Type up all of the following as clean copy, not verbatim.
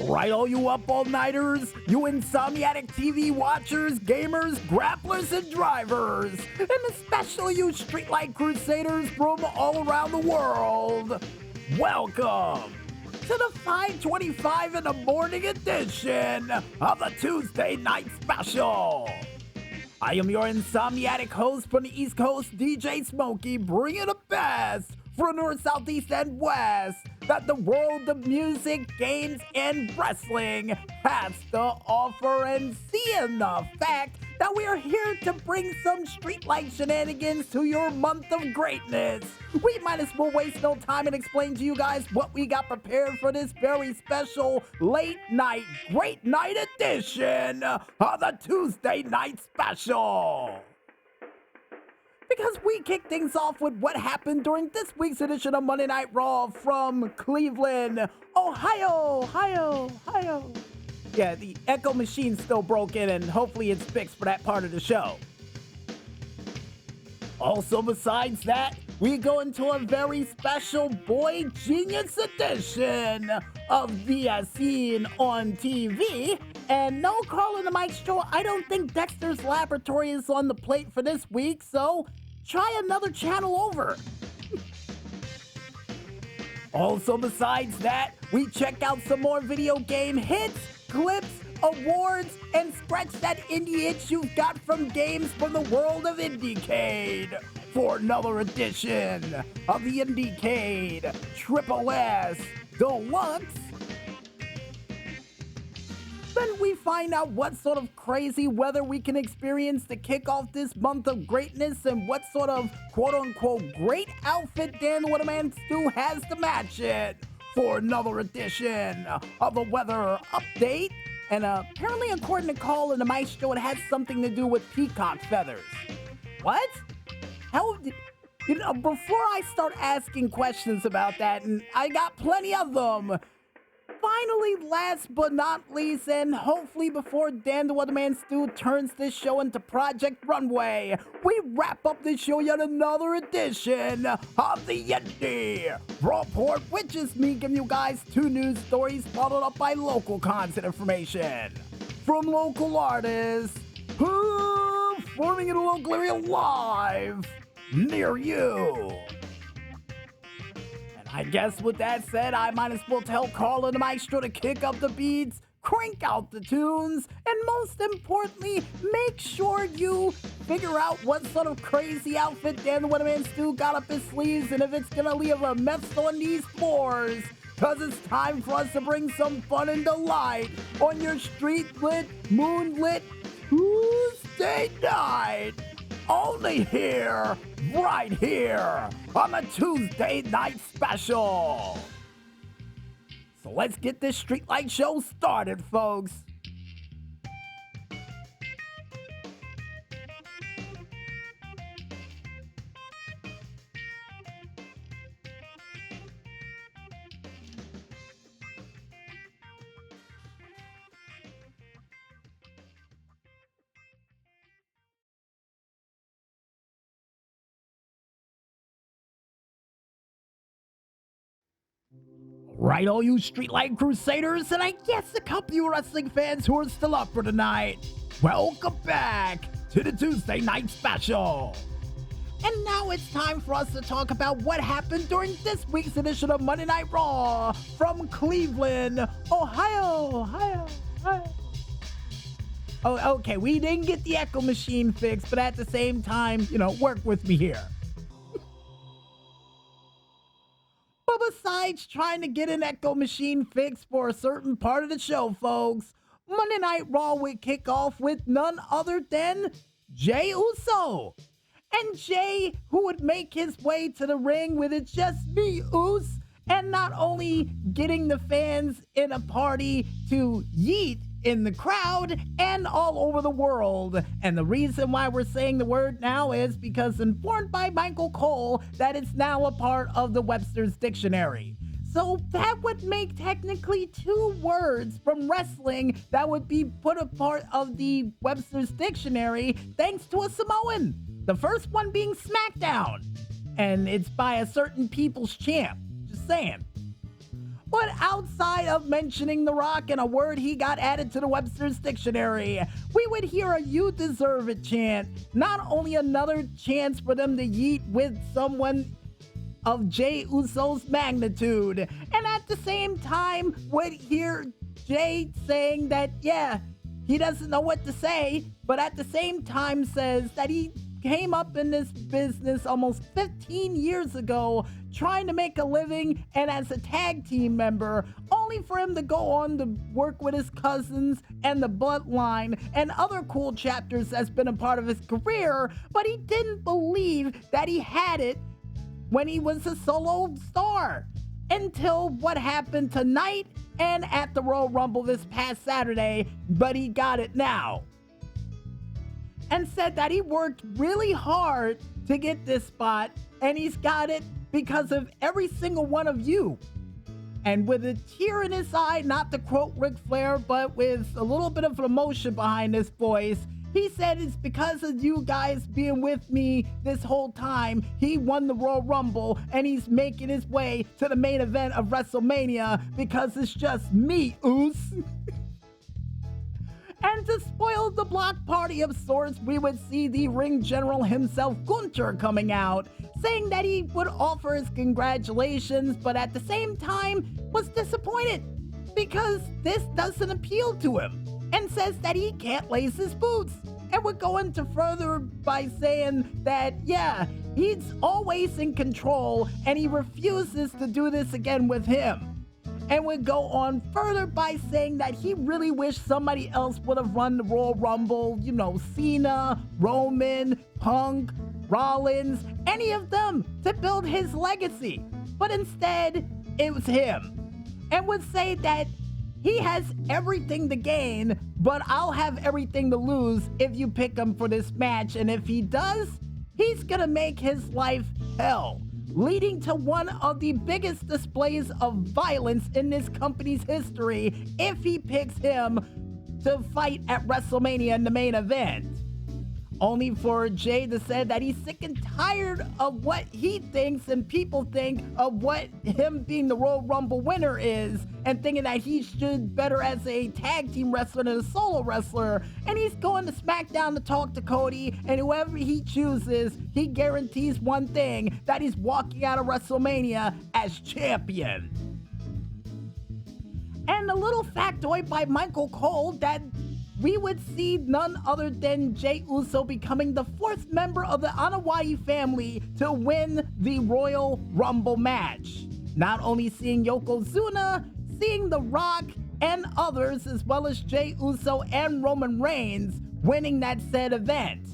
Right, all you up-all-nighters, you insomniatic TV watchers, gamers, grapplers, and drivers, and especially you streetlight crusaders from all around the world. Welcome to the 5:25 in the morning edition of the Tuesday Night Special. I am your insomniatic host from the East Coast, DJ Smokey, bringing the best from North, South, East, and West that the world of music, games, and wrestling has to offer, and seeing the fact that we are here to bring some streetlight shenanigans to your month of greatness, we might as well waste no time and explain to you guys what we got prepared for this very special late night, great night edition of the Tuesday Night Special. Because we kick things off with what happened during this week's edition of Monday Night Raw from Cleveland, Ohio. Yeah, the echo machine's still broken, and hopefully it's fixed for that part of the show. Also, besides that, we go into a very special Boy Genius edition of the Scene on TV. And no Carl in the Maestro, I don't think Dexter's Laboratory is on the plate for this week, so try another channel over. Also, besides that, we check out some more video game hits, clips, awards, and scratch that indie itch you've got from games from the world of Cade for another edition of the Cade Triple S Deluxe. Then we find out what sort of crazy weather we can experience to kick off this month of greatness, and what sort of quote-unquote great outfit Dan the Weatherman Stu has to match it for another edition of the weather update. And apparently, according to Carl and the Maestro, it has something to do with peacock feathers. What? How did... You know, before I start asking questions about that, and I got plenty of them, finally, last but not least, and hopefully before Dan the Weatherman Stu turns this show into Project Runway, we wrap up this show yet another edition of the Indy Report, which is me giving you guys two news stories followed up by local content information from local artists performing in a local area live near you. I guess with that said, I might as well tell Carl and the Maestro to kick up the beats, crank out the tunes, and most importantly, make sure you figure out what sort of crazy outfit Dan the Weatherman Stu got up his sleeves, and if it's gonna leave a mess on these floors, cause it's time for us to bring some fun and delight on your street-lit, moonlit Tuesday night. Only here, right here, on the Tuesday Night Special. So let's get this streetlight show started, folks. Right, all you streetlight crusaders, and I guess a couple of you wrestling fans who are still up for tonight, welcome back to the Tuesday Night Special. And now it's time for us to talk about what happened during this week's edition of Monday Night Raw from Cleveland, Ohio. Oh, okay, we didn't get the echo machine fixed, but at the same time, work with me here. But besides trying to get an echo machine fixed for a certain part of the show, folks, Monday Night Raw would kick off with none other than Jey Uso. And Jey, who would make his way to the ring with "It's Just Me, Uso," and not only getting the fans in a party to yeet in the crowd and all over the world. And the reason why we're saying the word now is because, informed by Michael Cole, that it's now a part of the Webster's Dictionary. So that would make technically two words from wrestling that would be put a part of the Webster's Dictionary thanks to a Samoan. The first one being SmackDown. And it's by a certain People's Champ. Just saying. But outside of mentioning The Rock and a word he got added to the Webster's Dictionary, we would hear a "you deserve it" chant. Not only another chance for them to yeet with someone of Jey Uso's magnitude, and at the same time would hear Jey saying that, yeah, he doesn't know what to say, but at the same time says that he came up in this business almost 15 years ago trying to make a living and as a tag team member, only for him to go on to work with his cousins and the Bloodline and other cool chapters that's been a part of his career, but he didn't believe that he had it when he was a solo star until what happened tonight and at the Royal Rumble this past Saturday, but he got it now. And said that he worked really hard to get this spot, and he's got it because of every single one of you. And with a tear in his eye, not to quote Ric Flair, but with a little bit of an emotion behind his voice, he said it's because of you guys being with me this whole time. He won the Royal Rumble, and he's making his way to the main event of WrestleMania because it's just me, Oos. And to spoil the block party of sorts, we would see the ring general himself, Gunther, coming out, saying that he would offer his congratulations, but at the same time was disappointed because this doesn't appeal to him, and says that he can't lace his boots, and would go into further by saying that, yeah, he's always in control and he refuses to do this again with him. And would go on further by saying that he really wished somebody else would have run the Royal Rumble, you know, Cena, Roman, Punk, Rollins, any of them, to build his legacy. But instead, it was him. And would say that he has everything to gain, but I'll have everything to lose if you pick him for this match. And if he does, he's gonna make his life hell, leading to one of the biggest displays of violence in this company's history if he picks him to fight at WrestleMania in the main event. Only for Jey to say that he's sick and tired of what he thinks and people think of what him being the Royal Rumble winner is, and thinking that he should better as a tag team wrestler than a solo wrestler. And he's going to SmackDown to talk to Cody, and whoever he chooses, he guarantees one thing, that he's walking out of WrestleMania as champion. And a little factoid by Michael Cole that we would see none other than Jey Uso becoming the fourth member of the Anoa'i family to win the Royal Rumble match. Not only seeing Yokozuna, seeing The Rock and others, as well as Jey Uso and Roman Reigns winning that said event.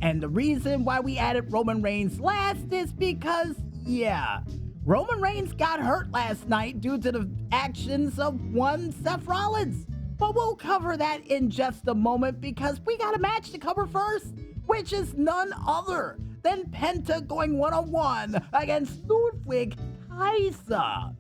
And the reason why we added Roman Reigns last is because, yeah, Roman Reigns got hurt last night due to the actions of one Seth Rollins. But we'll cover that in just a moment because we got a match to cover first, which is none other than Penta going one-on-one against Ludwig Kaiser.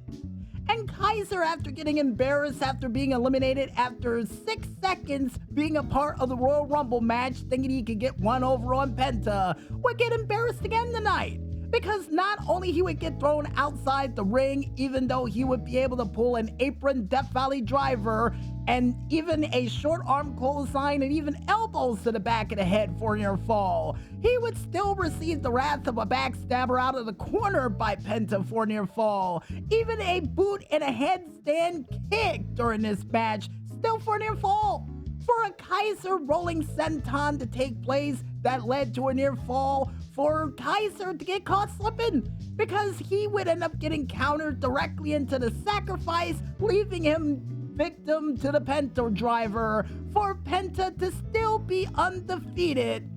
And Kaiser, after getting embarrassed after being eliminated after 6 seconds being a part of the Royal Rumble match, thinking he could get one over on Penta, would get embarrassed again tonight. Because not only he would get thrown outside the ring, even though he would be able to pull an apron Death Valley driver and even a short arm clothesline and even elbows to the back of the head for a near fall, he would still receive the wrath of a backstabber out of the corner by Penta for a near fall. Even a boot and a headstand kick during this match, still for a near fall. For a Kaiser rolling senton to take place that led to a near fall, for Kaiser to get caught slipping, because he would end up getting countered directly into the sacrifice, leaving him victim to the Penta driver, for Penta to still be undefeated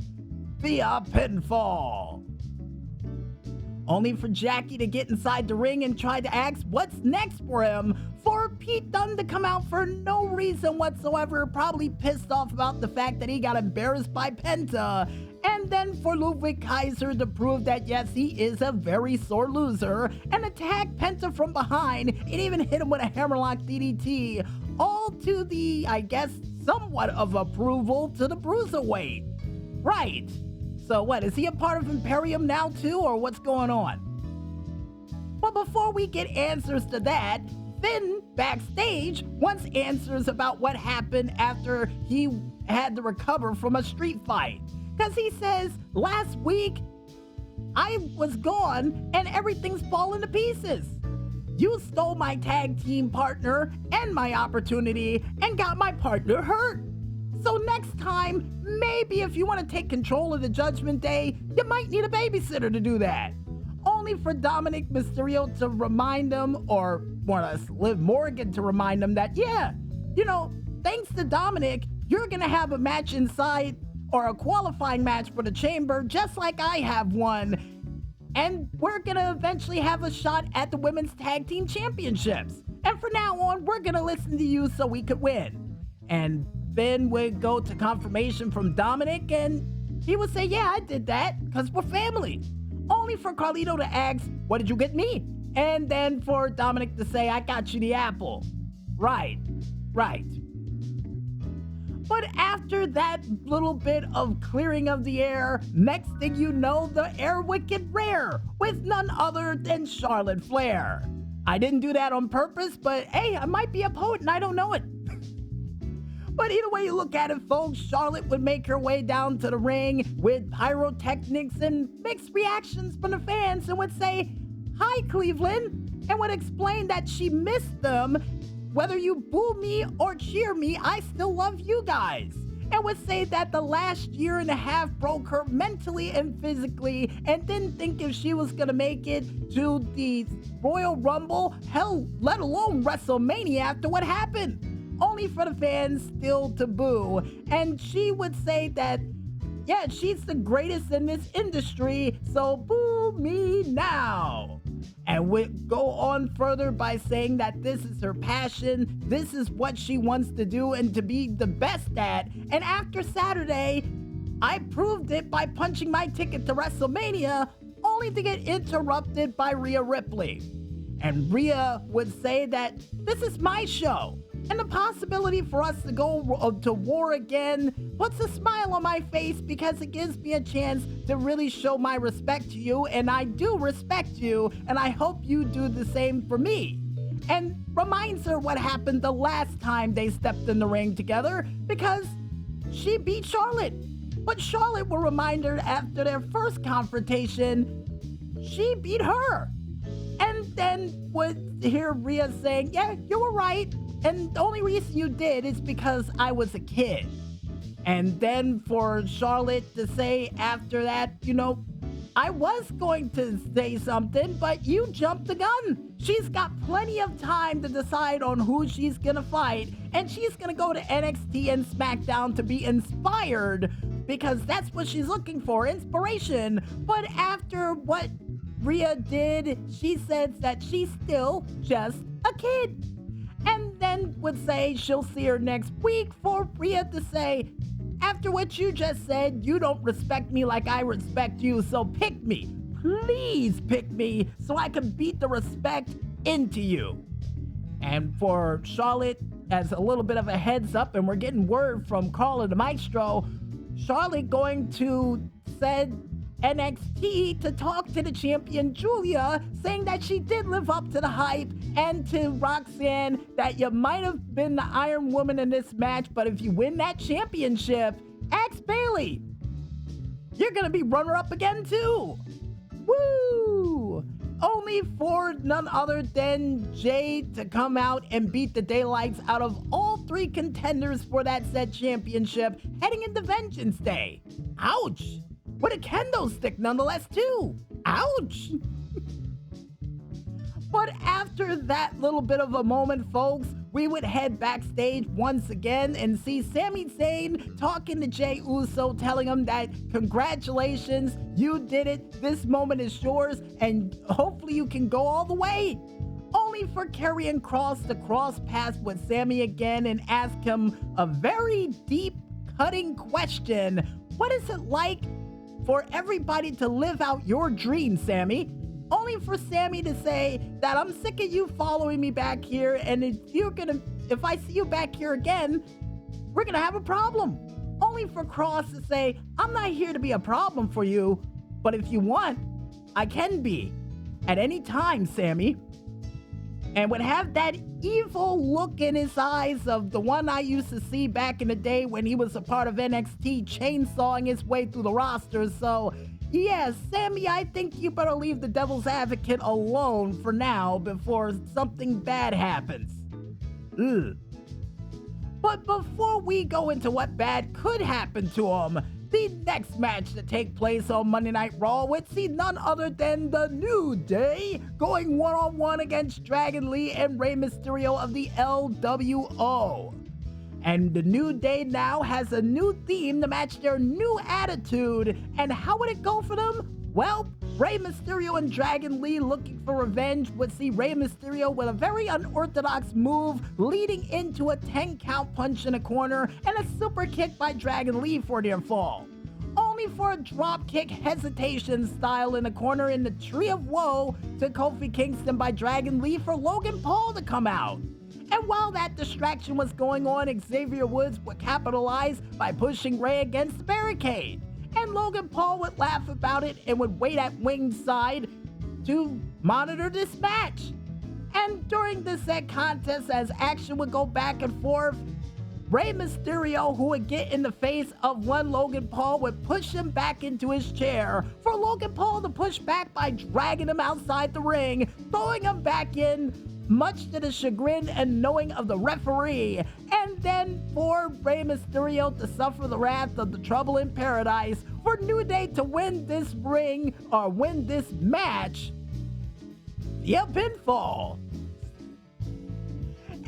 via pinfall. Only for Jackie to get inside the ring and try to ask what's next for him, for Pete Dunne to come out for no reason whatsoever, probably pissed off about the fact that he got embarrassed by Penta, and then for Ludwig Kaiser to prove that yes, he is a very sore loser, and attack Penta from behind, and even hit him with a hammerlock DDT, all to the, I guess, somewhat of approval to the Bruiserweight. Right. So what, is he a part of Imperium now too, or what's going on? But before we get answers to that, Finn, backstage, wants answers about what happened after he had to recover from a street fight. Because he says, last week, I was gone and everything's fallen to pieces. You stole my tag team partner and my opportunity and got my partner hurt. So next time, maybe if you want to take control of the Judgment Day, you might need a babysitter to do that. Only for Dominic Mysterio to remind him, or more or less Liv Morgan to remind him that, yeah, thanks to Dominic, you're going to have a match inside, or a qualifying match for the Chamber, just like I have one. And we're going to eventually have a shot at the Women's Tag Team Championships. And from now on, we're going to listen to you so we could win. And Finn would go to confirmation from Dominic, and he would say, yeah, I did that, because we're family. Only for Carlito to ask, what did you get me? And then for Dominic to say, I got you the apple. Right. But after that little bit of clearing of the air, next thing you know, the air would get rare with none other than Charlotte Flair. I didn't do that on purpose, but hey, I might be a poet and I don't know it. But either way you look at it, folks, Charlotte would make her way down to the ring with pyrotechnics and mixed reactions from the fans and would say, hi, Cleveland, and would explain that she missed them. Whether you boo me or cheer me, I still love you guys. And would say that the last year and a half broke her mentally and physically and didn't think if she was going to make it to the Royal Rumble, hell, let alone WrestleMania after what happened. Only for the fans still to boo. And she would say that, yeah, she's the greatest in this industry, so boo me now. And would go on further by saying that this is her passion, this is what she wants to do and to be the best at. And after Saturday, I proved it by punching my ticket to WrestleMania, only to get interrupted by Rhea Ripley. And Rhea would say that this is my show. And the possibility for us to go to war again puts a smile on my face because it gives me a chance to really show my respect to you, and I do respect you, and I hope you do the same for me. And reminds her what happened the last time they stepped in the ring together because she beat Charlotte. But Charlotte will remind her after their first confrontation, she beat her. And then would hear Rhea saying, yeah, you were right. And the only reason you did is because I was a kid. And then for Charlotte to say after that, I was going to say something, but you jumped the gun. She's got plenty of time to decide on who she's going to fight. And she's going to go to NXT and SmackDown to be inspired because that's what she's looking for, inspiration. But after what Rhea did, she says that she's still just a kid. And then would say she'll see her next week for Rhea to say, after what you just said, you don't respect me like I respect you, so pick me. Please pick me so I can beat the respect into you. And for Charlotte, as a little bit of a heads up, and we're getting word from Carla the Maestro, Charlotte going to send NXT to talk to the champion Julia, saying that she did live up to the hype, and to Roxanne that you might have been the Iron Woman in this match, but if you win that championship, ask Bayley. You're gonna be runner-up again too. Woo! Only for none other than Jade to come out and beat the daylights out of all three contenders for that said championship heading into Vengeance Day. Ouch! With a kendo stick nonetheless too. Ouch! But after that little bit of a moment, folks, we would head backstage once again and see Sami Zayn talking to Jey Uso, telling him that congratulations, you did it, this moment is yours, and hopefully you can go all the way. Only for Karrion Kross to cross paths with Sami again and ask him a very deep, cutting question. What is it like for everybody to live out your dreams, Sami? Only for Sami to say that I'm sick of you following me back here, and if I see you back here again, we're gonna have a problem. Only for Kross to say, I'm not here to be a problem for you, but if you want, I can be. At any time, Sami. and would have that evil look in his eyes of the one I used to see back in the day when he was a part of NXT, chainsawing his way through the roster. So, yeah, Sammy, I think you better leave the Devil's Advocate alone for now before something bad happens. Ugh. But before we go into what bad could happen to him, the next match to take place on Monday Night Raw would see none other than The New Day going one-on-one against Dragon Lee and Rey Mysterio of the LWO. And The New Day now has a new theme to match their new attitude. And how would it go for them? Well, Rey Mysterio and Dragon Lee looking for revenge would see Rey Mysterio with a very unorthodox move leading into a 10-count punch in a corner and a super kick by Dragon Lee for their fall. Only for a drop kick hesitation style in the corner in the Tree of Woe to Kofi Kingston by Dragon Lee for Logan Paul to come out. And while that distraction was going on, Xavier Woods would capitalize by pushing Rey against the barricade. And Logan Paul would laugh about it and would wait at ringside to monitor this match. And during the said contest, as action would go back and forth, Rey Mysterio, who would get in the face of one Logan Paul, would push him back into his chair for Logan Paul to push back by dragging him outside the ring, throwing him back in, much to the chagrin and knowing of the referee, and then for Rey Mysterio to suffer the wrath of the Trouble in Paradise, for New Day to win this match via pinfall.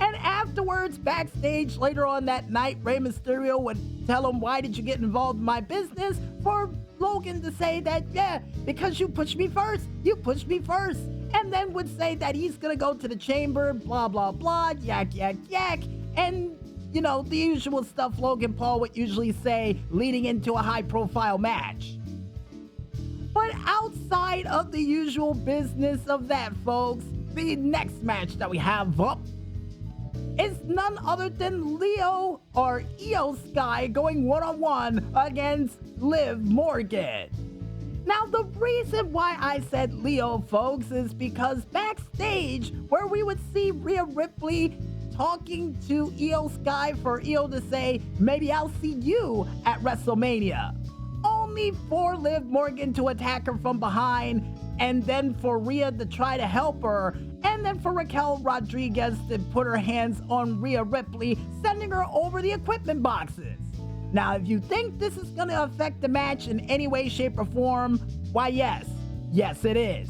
And afterwards, backstage later on that night, Rey Mysterio would tell him, "Why did you get involved in my business?" For Logan to say that, "Yeah, because you pushed me first. You pushed me first." And then would say that he's gonna go to the chamber, blah, blah, blah, yak, yak, yak. And, you know, the usual stuff Logan Paul would usually say leading into a high-profile match. But outside of the usual business of that, folks, the next match that we have up is none other than Leo or Io Sky going one-on-one against Liv Morgan. Now, the reason why I said Leo, folks, is because backstage, where we would see Rhea Ripley talking to Io Sky for Io to say, "Maybe I'll see you at WrestleMania," only for Liv Morgan to attack her from behind, and then for Rhea to try to help her, and then for Raquel Rodriguez to put her hands on Rhea Ripley, sending her over the equipment boxes. Now, if you think this is going to affect the match in any way, shape, or form, why yes. Yes, it is.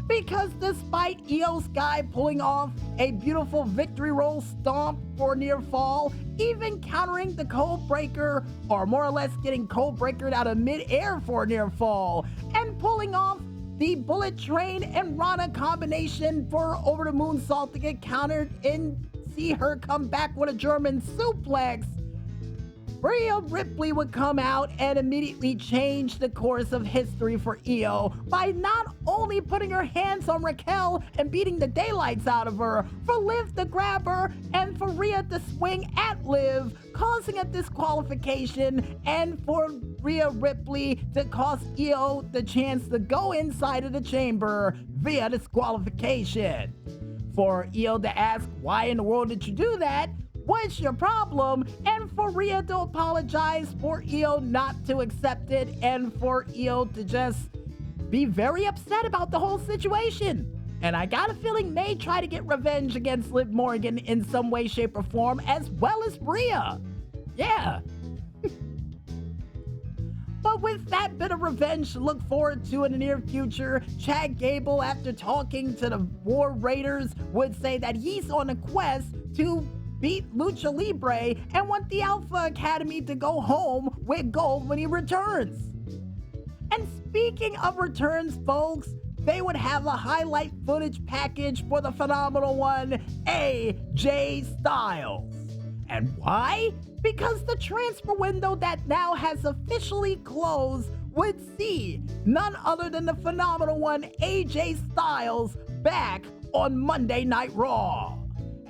Because despite Io Sky pulling off a beautiful victory roll stomp for near fall, even countering the code breaker, or more or less getting code breakered out of mid-air for near fall, and pulling off the Bullet Train and Rana combination for over the moonsault to get countered and see her come back with a German suplex, Rhea Ripley would come out and immediately change the course of history for Io by not only putting her hands on Raquel and beating the daylights out of her, for Liv to grab her and for Rhea to swing at Liv, causing a disqualification, and for Rhea Ripley to cost Io the chance to go inside of the chamber via disqualification. For Io to ask, "Why in the world did you do that? What's your problem?" And for Rhea to apologize, for Io not to accept it, and for Io to just be very upset about the whole situation. And I got a feeling may try to get revenge against Liv Morgan in some way, shape, or form, as well as Rhea. Yeah. But with that bit of revenge to look forward to in the near future, Chad Gable, after talking to the War Raiders, would say that he's on a quest to beat Lucha Libre and want the Alpha Academy to go home with gold when he returns. And speaking of returns, folks, they would have a highlight footage package for the phenomenal one, AJ Styles. And why? Because the transfer window that now has officially closed would see none other than the phenomenal one, AJ Styles, back on Monday Night Raw.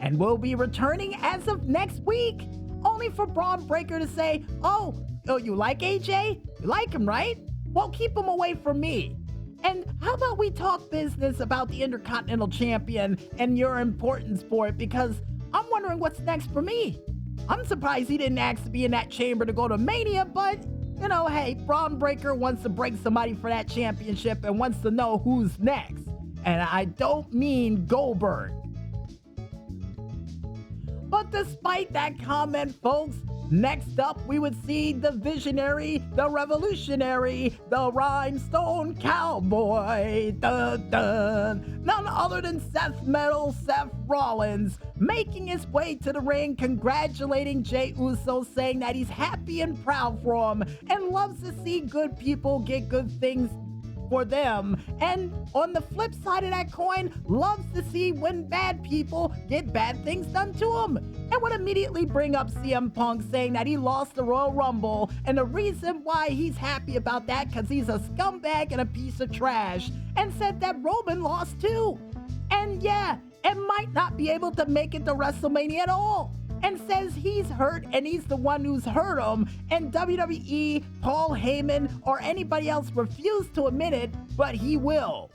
And will be returning as of next week, only for Braun Breaker to say, oh, you like AJ? You like him, right? Well, keep him away from me. And how about we talk business about the Intercontinental Champion and your importance for it, because I'm wondering what's next for me. I'm surprised he didn't ask to be in that chamber to go to Mania, but, you know, hey, Braun Breaker wants to break somebody for that championship and wants to know who's next. And I don't mean Goldberg. But despite that comment, folks, next up we would see the visionary, the revolutionary, the rhinestone cowboy, dun, dun. None other than Seth Rollins, making his way to the ring, congratulating Jey Uso, saying that he's happy and proud for him and loves to see good people get good things for them, and on the flip side of that coin, loves to see when bad people get bad things done to him, and would immediately bring up CM Punk, saying that he lost the Royal Rumble, and the reason why he's happy about that because he's a scumbag and a piece of trash, and said that Roman lost too, and yeah, and might not be able to make it to WrestleMania at all, and says he's hurt and he's the one who's hurt him, and WWE, Paul Heyman, or anybody else refuse to admit it, but he will.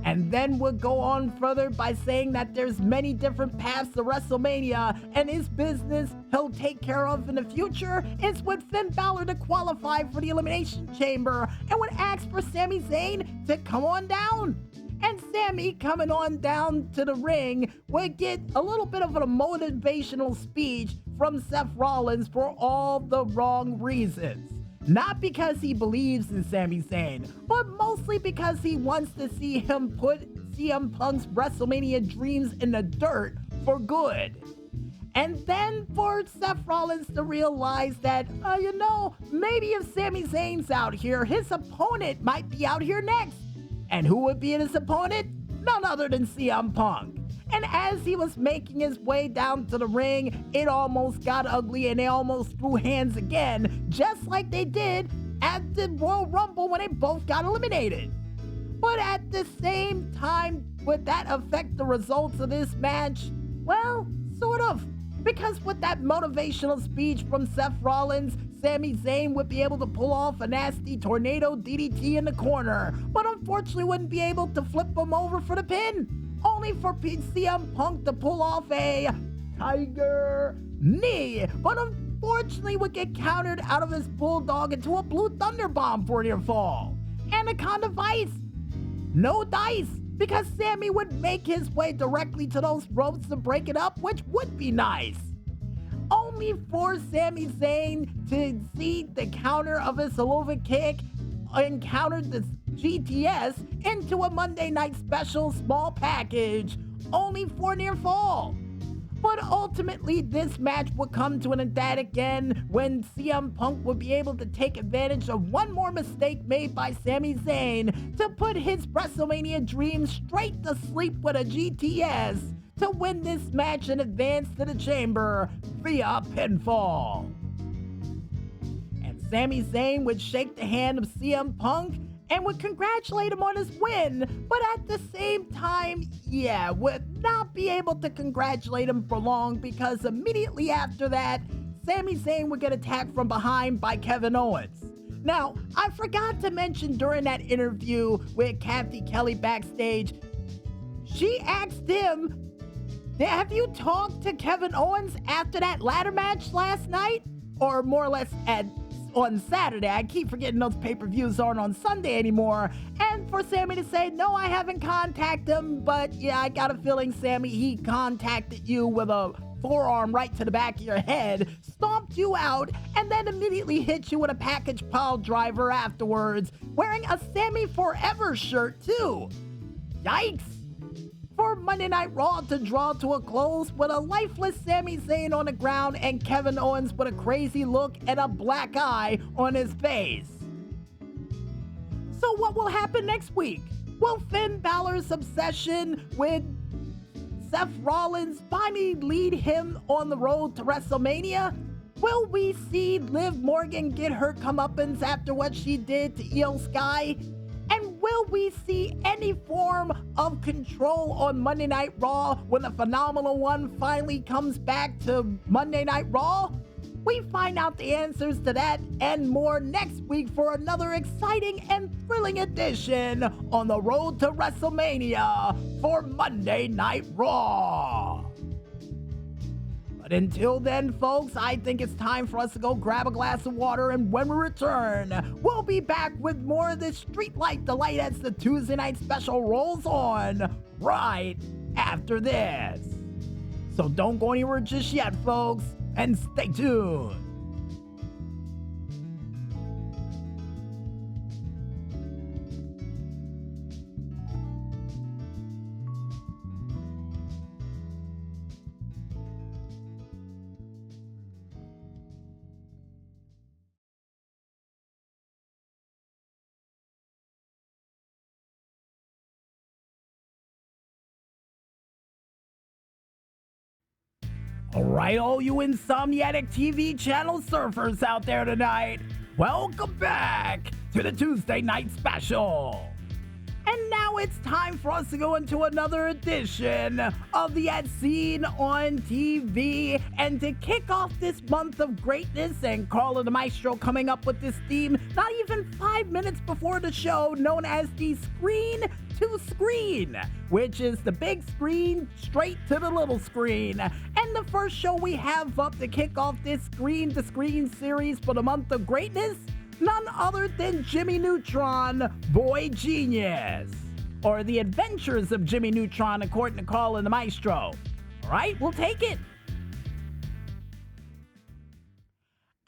And then we'll go on further by saying that there's many different paths to WrestleMania, and his business he'll take care of in the future is with Finn Balor to qualify for the Elimination Chamber, and would ask for Sami Zayn to come on down. And Sami coming on down to the ring would get a little bit of a motivational speech from Seth Rollins for all the wrong reasons. Not because he believes in Sami Zayn, but mostly because he wants to see him put CM Punk's WrestleMania dreams in the dirt for good. And then for Seth Rollins to realize that, maybe if Sami Zayn's out here, his opponent might be out here next. And who would be his opponent? None other than CM Punk. And as he was making his way down to the ring, it almost got ugly and they almost threw hands again, just like they did at the Royal Rumble when they both got eliminated. But at the same time, would that affect the results of this match? Well, sort of. Because with that motivational speech from Seth Rollins, Sami Zayn would be able to pull off a nasty tornado DDT in the corner, but unfortunately wouldn't be able to flip him over for the pin, only for CM Punk to pull off a Tiger Knee, but unfortunately would get countered out of his Bulldog into a Blue Thunder Bomb for near fall. Anaconda Vice, no dice, because Sami would make his way directly to those ropes to break it up, which would be nice. Only for Sami Zayn to see the counter of his Salova kick and counter the GTS into a Monday Night Special small package, only for near fall. But ultimately, this match would come to an end again when CM Punk would be able to take advantage of one more mistake made by Sami Zayn to put his WrestleMania dreams straight to sleep with a GTS to win this match and advance to the chamber via pinfall. And Sami Zayn would shake the hand of CM Punk and would congratulate him on his win, but at the same time, would not be able to congratulate him for long, because immediately after that, Sami Zayn would get attacked from behind by Kevin Owens. Now, I forgot to mention during that interview with Kathy Kelly backstage, she asked him, have you talked to Kevin Owens after that ladder match last night? Or more or less on Saturday. I keep forgetting those pay-per-views aren't on Sunday anymore. And for Sami to say, no, I haven't contacted him, but yeah, I got a feeling, Sami, he contacted you with a forearm right to the back of your head, stomped you out, and then immediately hit you with a package pile driver afterwards, wearing a Sami Forever shirt too. Yikes! For Monday Night Raw to draw to a close with a lifeless Sami Zayn on the ground and Kevin Owens with a crazy look and a black eye on his face. So what will happen next week? Will Finn Balor's obsession with Seth Rollins finally lead him on the road to WrestleMania? Will we see Liv Morgan get her comeuppance after what she did to Io Sky? And will we see any form of control on Monday Night Raw when the Phenomenal One finally comes back to Monday Night Raw? We find out the answers to that and more next week for another exciting and thrilling edition on the road to WrestleMania for Monday Night Raw. But until then, folks, I think it's time for us to go grab a glass of water, and when we return, we'll be back with more of this streetlight delight as the Tuesday Night Special rolls on right after this. So don't go anywhere just yet, folks, and stay tuned. Alright, all you Insomniatic TV channel surfers out there tonight, welcome back to the Tuesday Night Special. And now it's time for us to go into another edition of the As Seen on TV. And to kick off this month of greatness and Carla the Maestro coming up with this theme not even 5 minutes before the show, known as the Screen to Screen, which is the big screen straight to the little screen. And the first show we have up to kick off this Screen to Screen series for the month of greatness, none other than Jimmy Neutron, Boy Genius, or The Adventures of Jimmy Neutron, according to Carl and the Maestro. All right, we'll take it.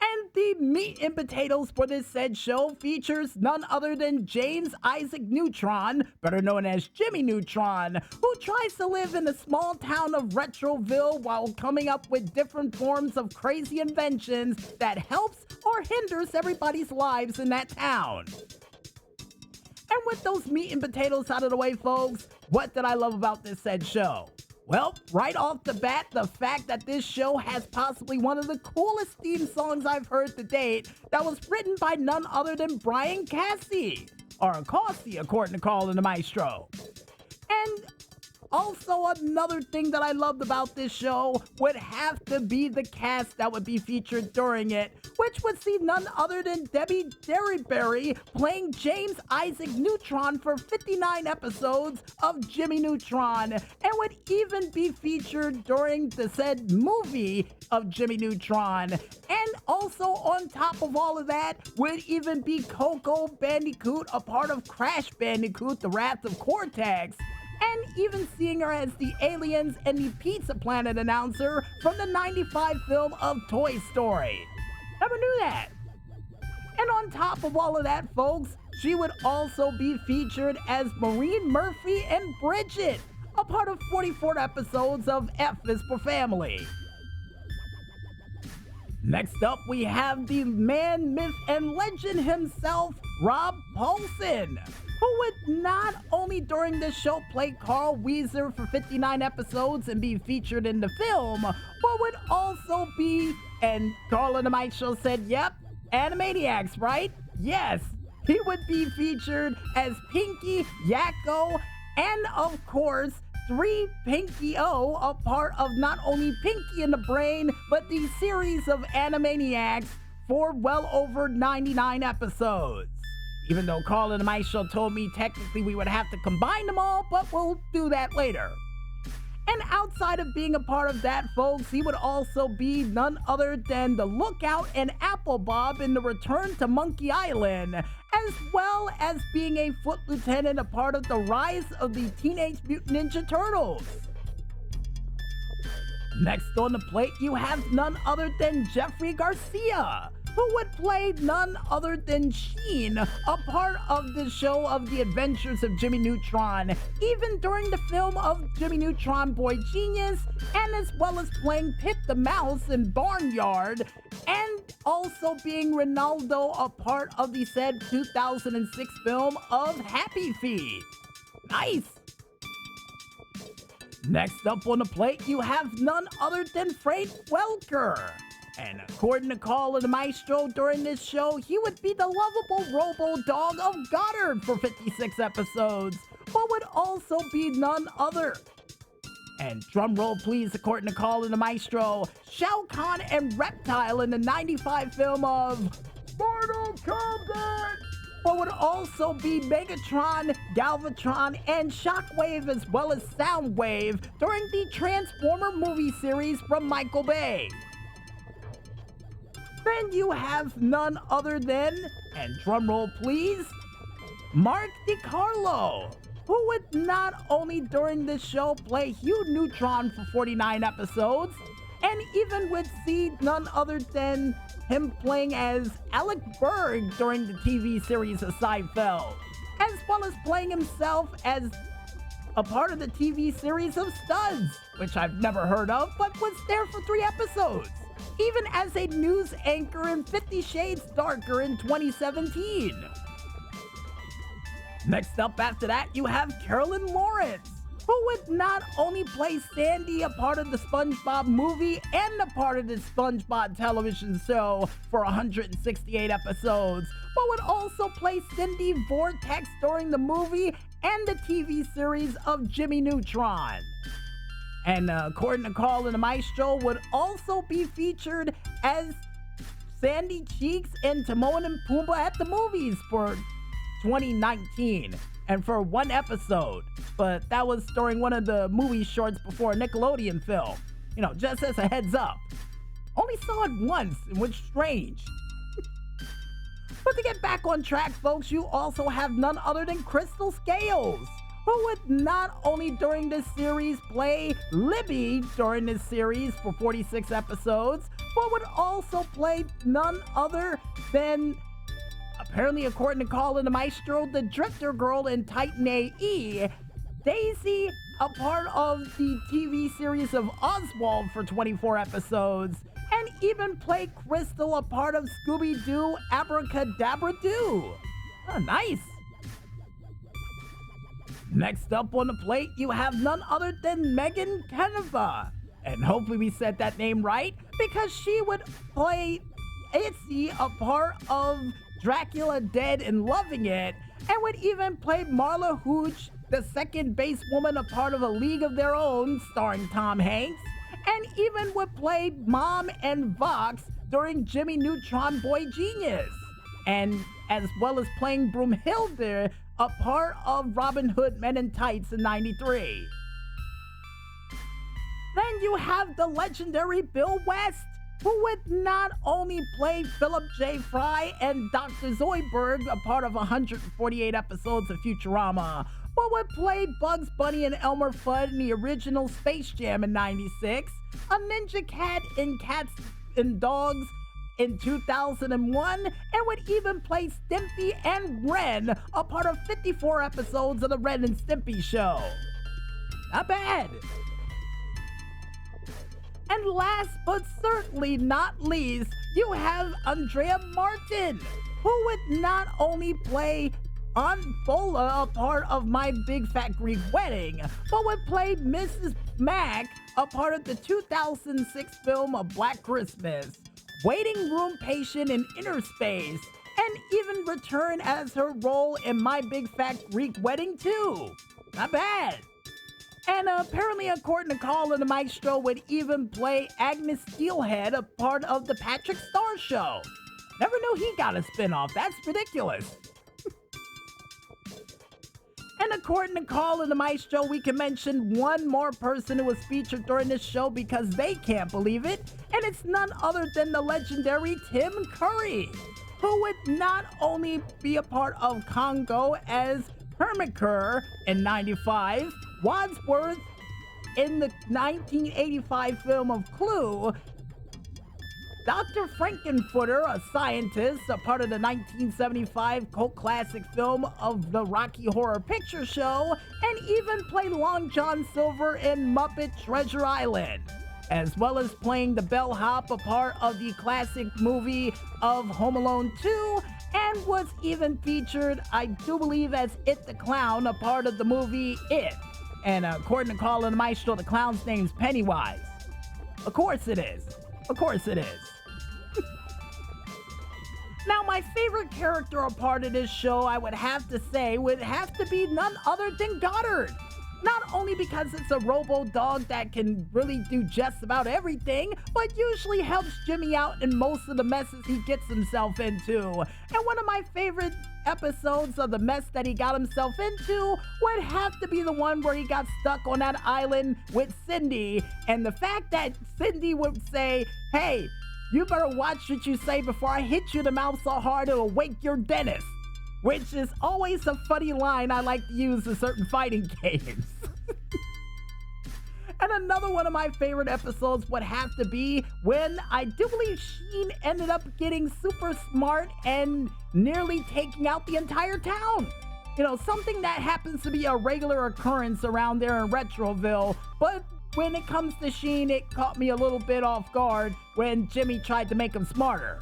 And the meat and potatoes for this said show features none other than James Isaac Neutron, better known as Jimmy Neutron, who tries to live in the small town of Retroville while coming up with different forms of crazy inventions that helps or hinders everybody's lives in that town. And with those meat and potatoes out of the way, folks, what did I love about this said show? Well, right off the bat, the fact that this show has possibly one of the coolest theme songs I've heard to date that was written by none other than Brian Cassie, or Cassie, according to Carl and the Maestro. And also, another thing that I loved about this show would have to be the cast that would be featured during it, which would see none other than Debbie Derryberry playing James Isaac Neutron for 59 episodes of Jimmy Neutron, and would even be featured during the said movie of Jimmy Neutron. And also, on top of all of that, would even be Coco Bandicoot, a part of Crash Bandicoot, The Wrath of Cortex, and even seeing her as the Aliens and the Pizza Planet announcer from the 95 film of Toy Story. Never knew that. And on top of all of that, folks, she would also be featured as Maureen Murphy and Bridget, a part of 44 episodes of F is for Family. Next up, we have the man, myth, and legend himself, Rob Paulsen, who would not only during this show play Carl Weezer for 59 episodes and be featured in the film, but would also be, and Carl and the Maestro said, yep, Animaniacs, right? Yes, he would be featured as Pinky, Yakko, and of course, 3 Pinky-O, a part of not only Pinky and the Brain, but the series of Animaniacs for well over 99 episodes. Even though Carl and the Maestro told me technically we would have to combine them all, but we'll do that later. And outside of being a part of that, folks, he would also be none other than the Lookout and Apple Bob in the Return to Monkey Island, as well as being a Foot Lieutenant, a part of the Rise of the Teenage Mutant Ninja Turtles. Next on the plate, you have none other than Jeffrey Garcia, who would play none other than Sheen, a part of the show of The Adventures of Jimmy Neutron, even during the film of Jimmy Neutron Boy Genius, and as well as playing Pip the Mouse in Barnyard, and also being Ronaldo, a part of the said 2006 film of Happy Feet. Nice! Next up on the plate, you have none other than Frank Welker. And according to Carl and the Maestro, during this show, he would be the lovable robo-dog of Goddard for 56 episodes, but would also be none other And drum roll please, according to Colin the Maestro, Shao Kahn and Reptile in the 95 film of Mortal Kombat. What would also be Megatron, Galvatron, and Shockwave, as well as Soundwave during the Transformer movie series from Michael Bay. Then you have none other than, and drumroll please, Mark DiCarlo, who would not only during this show play Hugh Neutron for 49 episodes, and even would see none other than him playing as Alec Berg during the TV series of Seinfeld, as well as playing himself as a part of the TV series of Studs, which I've never heard of, but was there for 3 episodes, even as a news anchor in 50 Shades Darker in 2017. Next up after that, you have Carolyn Lawrence, who would not only play Sandy, a part of the SpongeBob movie and a part of the SpongeBob television show for 168 episodes, but would also play Cindy Vortex during the movie and the TV series of Jimmy Neutron. And according to Colin the Maestro, would also be featured as Sandy Cheeks and Timon and Pumbaa at the movies for 2019. And for 1 episode, but that was during one of the movie shorts before a Nickelodeon film. You know, just as a heads up. Only saw it once, and was strange. But to get back on track, folks, you also have none other than Crystal Scales, who would not only during this series play Libby during this series for 46 episodes, but would also play none other than, apparently, according to Colin the Maestro, the Drifter Girl in Titan AE, Daisy, a part of the TV series of Oswald for 24 episodes, and even play Crystal, a part of Scooby-Doo Abracadabra Doo. Oh, nice. Next up on the plate, you have none other than Megan Canova. And hopefully we said that name right, because she would play Itzy, a part of Dracula Dead and Loving It, and would even play Marla Hooch, the second base woman, a part of A League of Their Own, starring Tom Hanks, and even would play Mom and Vox during Jimmy Neutron Boy Genius, and as well as playing Broomhilda, a part of Robin Hood Men in Tights in 93. Then you have the legendary Bill West, who would not only play Philip J. Fry and Dr. Zoidberg, a part of 148 episodes of Futurama, but would play Bugs Bunny and Elmer Fudd in the original Space Jam in 96, a Ninja Cat in Cats and Dogs in 2001, and would even play Stimpy and Ren, a part of 54 episodes of the Ren and Stimpy show. Not bad. And last but certainly not least, you have Andrea Martin, who would not only play Aunt Bola, a part of My Big Fat Greek Wedding, but would play Mrs. Mack, a part of the 2006 film A Black Christmas, Waiting Room Patient in Inner Space, and even return as her role in My Big Fat Greek Wedding too. Not bad. And apparently, according to Colin the Maestro, would even play Agnes Steelhead, a part of the Patrick Star Show. Never knew he got a spinoff. That's ridiculous. And according to Colin the Maestro, we can mention one more person who was featured during this show because they can't believe it, and it's none other than the legendary Tim Curry, who would not only be a part of Congo as Hermicur in 95, Wadsworth in the 1985 film of Clue, Dr. Frankenfooter, a scientist, a part of the 1975 cult classic film of the Rocky Horror Picture Show, and even played Long John Silver in Muppet Treasure Island, as well as playing the bellhop, a part of the classic movie of Home Alone 2, and was even featured, I do believe, as It the Clown, a part of the movie It. And according to Colin the Maestro, the clown's name's Pennywise. Of course it is. Of course it is. Now, my favorite character a part of this show, I would have to say, would have to be none other than Goddard. Not only because it's a robo-dog that can really do just about everything, but usually helps Jimmy out in most of the messes he gets himself into. And one of my favorite episodes of the mess that he got himself into would have to be the one where he got stuck on that island with Cindy, and the fact that Cindy would say, "Hey, you better watch what you say before I hit you in the mouth so hard it'll wake your dentist," which is always a funny line I like to use in certain fighting games. And another one of my favorite episodes would have to be when I do believe Sheen ended up getting super smart and nearly taking out the entire town. You know, something that happens to be a regular occurrence around there in Retroville, but when it comes to Sheen, it caught me a little bit off guard when Jimmy tried to make him smarter.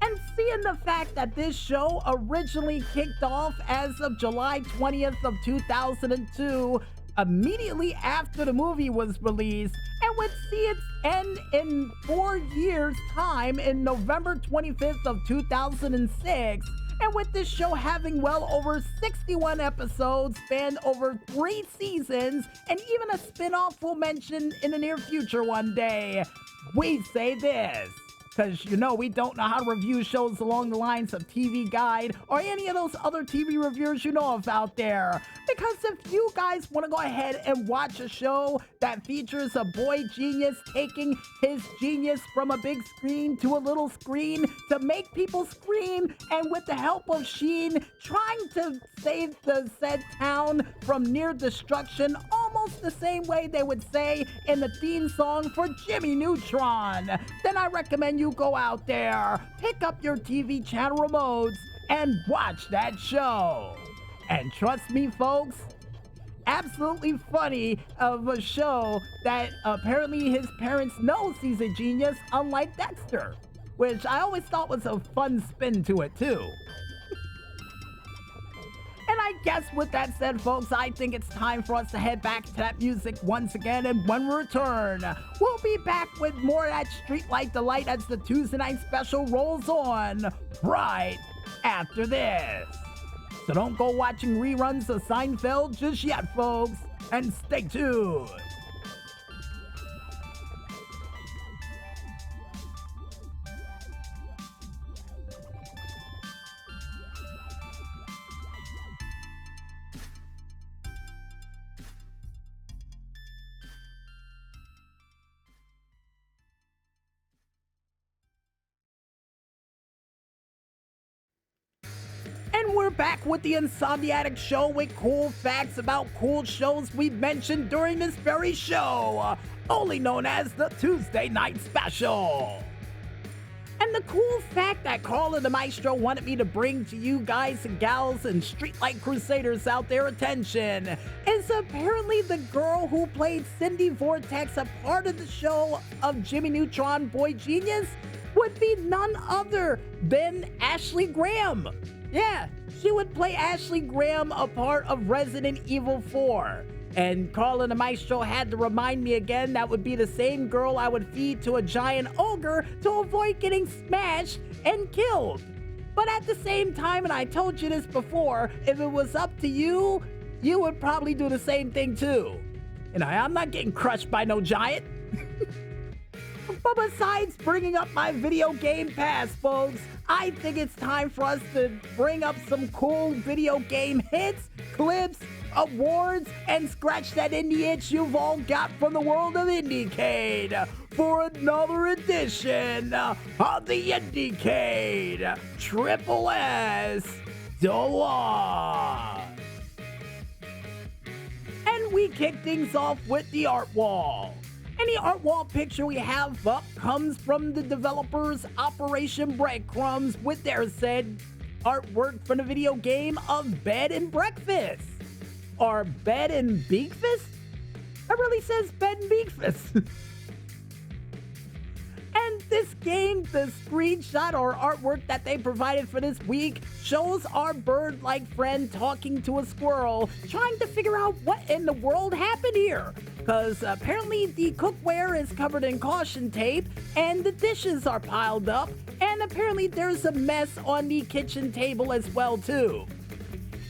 And seeing the fact that this show originally kicked off as of July 20th of 2002, immediately after the movie was released, and would see its end in 4 years' time in November 25th of 2006, and with this show having well over 61 episodes spanned over 3 seasons, and even a spin-off we'll mention in the near future one day, we say this. Because, you know, we don't know how to review shows along the lines of TV Guide or any of those other TV reviewers you know of out there. Because if you guys want to go ahead and watch a show that features a boy genius taking his genius from a big screen to a little screen to make people scream, and with the help of Sheen trying to save the said town from near destruction, almost the same way they would say in the theme song for Jimmy Neutron, then I recommend you go out there, pick up your TV channel remotes, and watch that show. And trust me, folks, absolutely funny of a show that apparently his parents knows he's a genius, unlike Dexter, which I always thought was a fun spin to it, too. And I guess with that said, folks, I think it's time for us to head back to that music once again, and when we return, we'll be back with more of that Streetlight Delight as the Tuesday Night Special rolls on right after this. So don't go watching reruns of Seinfeld just yet, folks, and stay tuned. And we're back with the Insomniatic Show with cool facts about cool shows we mentioned during this very show, only known as the Tuesday Night Special. And the cool fact that Carl and the Maestro wanted me to bring to you guys and gals and Streetlight Crusaders out there attention is apparently the girl who played Cindy Vortex, a part of the show of Jimmy Neutron Boy Genius, would be none other than Ashley Graham. Yeah, she would play Ashley Graham, a part of Resident Evil 4. And Carl and the Maestro had to remind me again that would be the same girl I would feed to a giant ogre to avoid getting smashed and killed. But at the same time, and I told you this before, if it was up to you, you would probably do the same thing too. You know, I'm not getting crushed by no giant. But besides bringing up my video game past, folks, I think it's time for us to bring up some cool video game hits, clips, awards, and scratch that indie itch you've all got from the world of IndieCade for another edition of the IndieCade Triple S Deluxe. And we kick things off with the art wall. And the art wall picture we have up comes from the developers Operation Breadcrumbs with their said artwork from the video game of Bed and Breakfast. Or Bed and Beakfast? It really says Bed and Beakfast. And this game, the screenshot or artwork that they provided for this week, shows our bird-like friend talking to a squirrel, trying to figure out what in the world happened here. Because apparently the cookware is covered in caution tape, and the dishes are piled up, and apparently there's a mess on the kitchen table as well, too.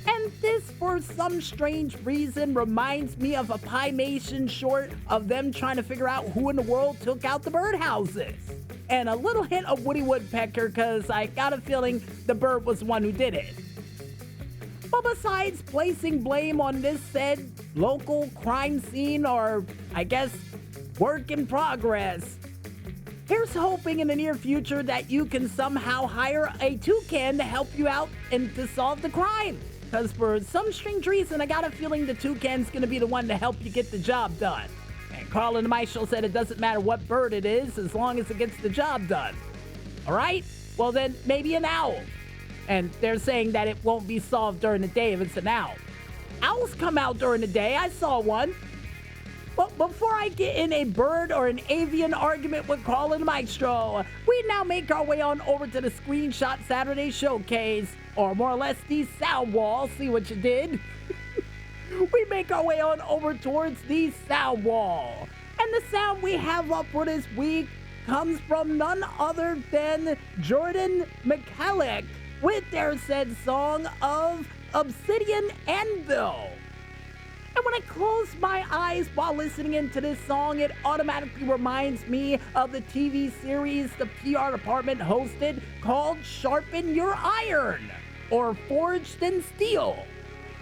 And this, for some strange reason, reminds me of a Pie-Mation short of them trying to figure out who in the world took out the birdhouses. And a little hint of Woody Woodpecker, because I got a feeling the bird was the one who did it. But besides placing blame on this said local crime scene, or I guess work in progress, here's hoping in the near future that you can somehow hire a toucan to help you out and to solve the crime. Because for some strange reason, I got a feeling the toucan's going to be the one to help you get the job done. And Carl and my show said it doesn't matter what bird it is as long as it gets the job done. Alright? Well then, maybe an owl. And they're saying that it won't be solved during the day if it's an owl. Owls come out during the day. I saw one. But before I get in a bird or an avian argument with Carl and Maestro, we now make our way on over to the Screenshot Saturday Showcase, or more or less the sound wall. See what you did? We make our way on over towards the sound wall. And the sound we have up for this week comes from none other than Jordan McCulloch with their said song of Obsidian Anvil. And when I close my eyes while listening into this song, it automatically reminds me of the TV series the PR department hosted called Sharpen Your Iron, or Forged in Steel.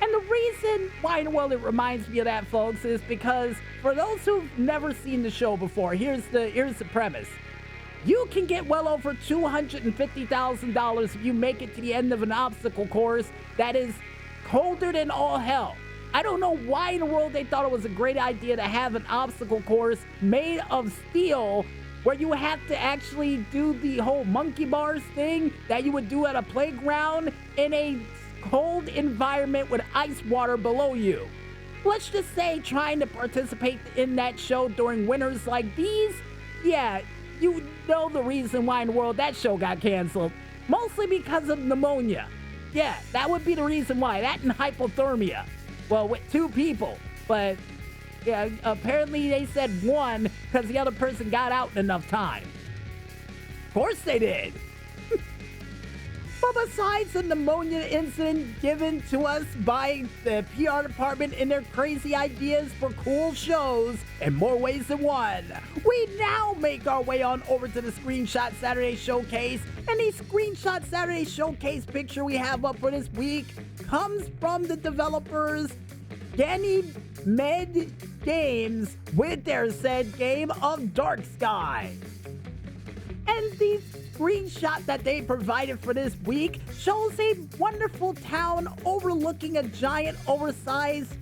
And the reason why in the world it reminds me of that, folks, is because for those who've never seen the show before, here's the premise. You can get well over $250,000 if you make it to the end of an obstacle course that is colder than all hell. I don't know why in the world they thought it was a great idea to have an obstacle course made of steel where you have to actually do the whole monkey bars thing that you would do at a playground in a cold environment with ice water below you. Let's just say trying to participate in that show during winters like these, yeah, you know the reason why in the world that show got canceled. Mostly because of pneumonia. Yeah, that would be the reason why. That and hypothermia. Well, with two people. But, yeah, apparently they said one because the other person got out in enough time. Of course they did. But besides the pneumonia incident given to us by the PR department and their crazy ideas for cool shows in more ways than one, we now make our way on over to the Screenshot Saturday Showcase. And the Screenshot Saturday Showcase picture we have up for this week comes from the developers Ganymede Games with their said game of Dark Sky. And the screenshot that they provided for this week shows a wonderful town overlooking a giant oversized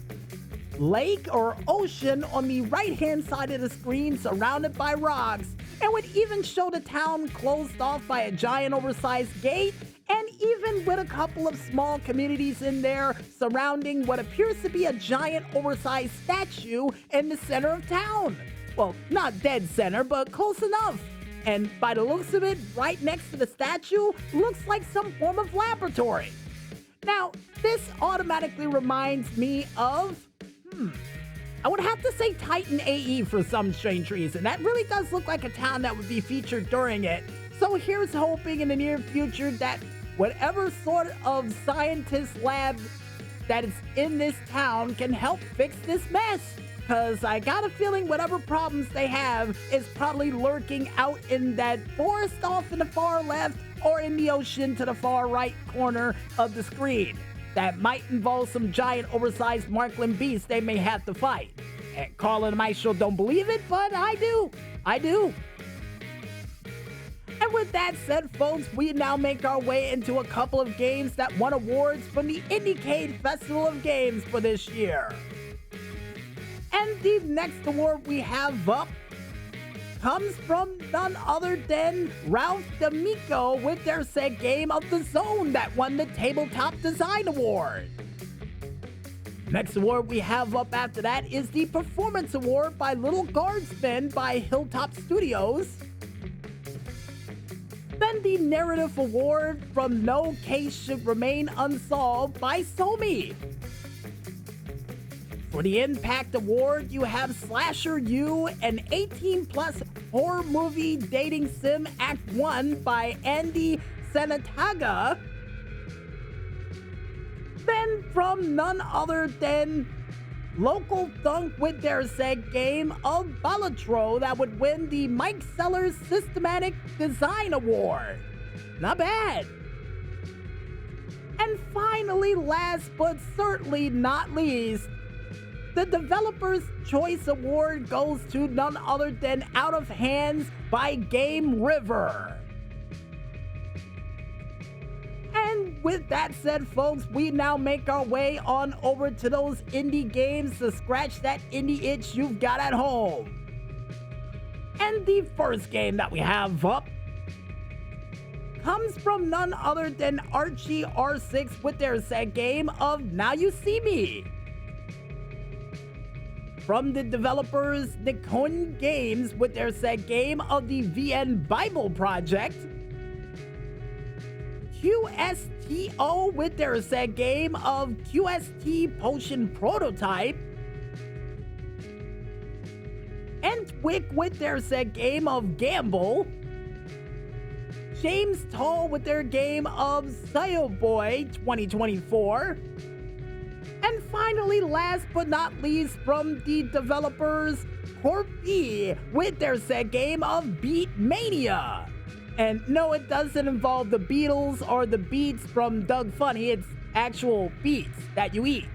lake or ocean on the right-hand side of the screen, surrounded by rocks, and would even show the town closed off by a giant oversized gate, and even with a couple of small communities in there surrounding what appears to be a giant oversized statue in the center of town. Well, not dead center, but close enough. And by the looks of it, right next to the statue, looks like some form of laboratory. Now, this automatically reminds me of, I would have to say Titan AE for some strange reason. That really does look like a town that would be featured during it. So here's hoping in the near future that whatever sort of scientist lab that is in this town can help fix this mess. Because I got a feeling whatever problems they have is probably lurking out in that forest off in the far left or in the ocean to the far right corner of the screen. That might involve some giant oversized Markland beasts they may have to fight. And Carl and Maestro don't believe it, but I do. I do. And with that said, folks, we now make our way into a couple of games that won awards from the Cade Festival of Games for this year. And the next award we have up comes from none other than Ralph D'Amico with their said game of The Zone that won the Tabletop Design Award. Next award we have up after that is the Performance Award by Little Guardsmen by Hilltop Studios. Then the Narrative Award from No Case Should Remain Unsolved by Somi. For the Impact Award, you have Slasher U, an 18-plus horror movie dating sim Act 1 by Andy Senataga. Then from none other than Local Thunk with their said game of Balatro that would win the Mike Sellers Systematic Design Award. Not bad. And finally, last but certainly not least, the Developer's Choice Award goes to none other than Out of Hands by Game River. And with that said, folks, we now make our way on over to those indie games to scratch that indie itch you've got at home. And the first game that we have up comes from none other than Archie R6 with their said game of Now You See Me. From the developers Nikon Games with their said game of the VN Bible Project. QSTO with their said game of QST Potion Prototype. Entwick with their said game of Gamble. James Tall with their game of Sail Boy 2024. And finally, last but not least, from the developers Corby with their said game of Beat Mania. And no, it doesn't involve the Beatles or the beats from Doug Funny. It's actual beats that you eat.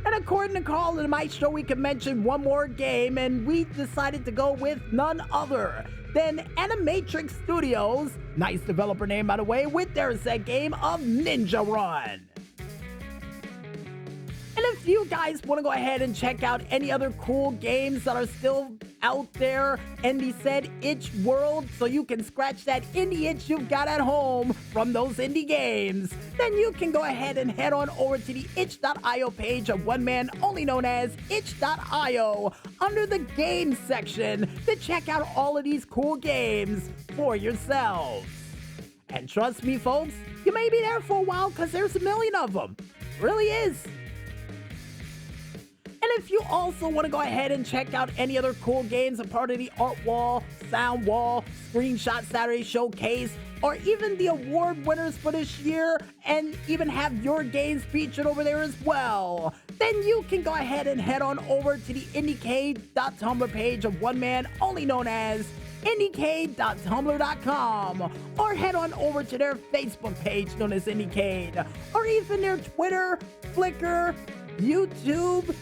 And according to Carl and my show, we can mention one more game, and we decided to go with none other than Animatrix Studios, nice developer name by the way, with their said game of Ninja Run. And if you guys want to go ahead and check out any other cool games that are still out there in the said itch world so you can scratch that indie itch you've got at home from those indie games, then you can go ahead and head on over to the itch.io page of one man only known as itch.io under the games section to check out all of these cool games for yourselves. And trust me folks, you may be there for a while because there's a million of them. It really is. And if you also want to go ahead and check out any other cool games, a part of the Art Wall, Sound Wall, Screenshot Saturday Showcase, or even the award winners for this year, and even have your games featured over there as well, then you can go ahead and head on over to the IndyCade.tumblr page of one man only known as IndyCade.tumblr.com, or head on over to their Facebook page known as IndyCade, or even their Twitter, Flickr, YouTube,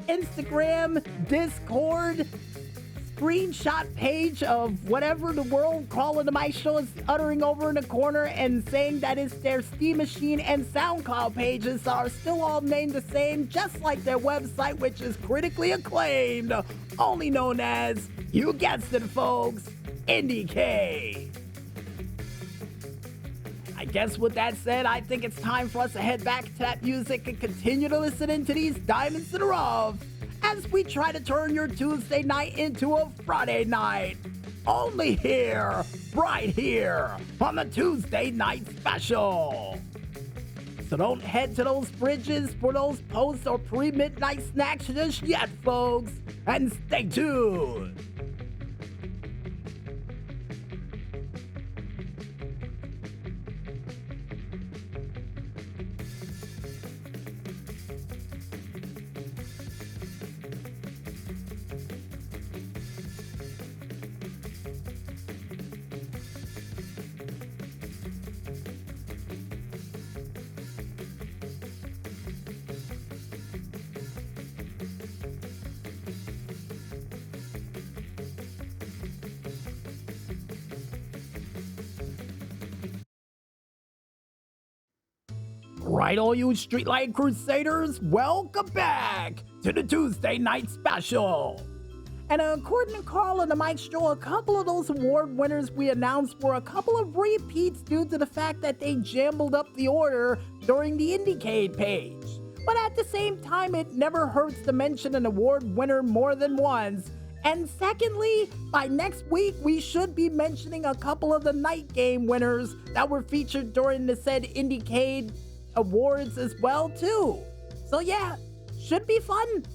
Instagram, Discord, screenshot page of whatever the world calling to my show is uttering over in the corner and saying that it's their Steam Machine and SoundCloud pages are still all named the same, just like their website, which is critically acclaimed, only known as, you guessed it folks, IndyCade. I guess with that said, I think it's time for us to head back to that music and continue to listen into these diamonds in the rough as we try to turn your Tuesday night into a Friday night. Only here, right here, on the Tuesday Night Special. So don't head to those fridges for those post or pre-midnight snacks just yet, folks, and stay tuned. Right, all you Streetlight Crusaders, welcome back to the Tuesday Night Special. And according to Carl and the Mike Show, a couple of those award winners we announced were a couple of repeats due to the fact that they jumbled up the order during the IndyCade page. But at the same time, it never hurts to mention an award winner more than once. And secondly, by next week, we should be mentioning a couple of the night game winners that were featured during the said IndyCade awards as well too. So yeah, should be fun.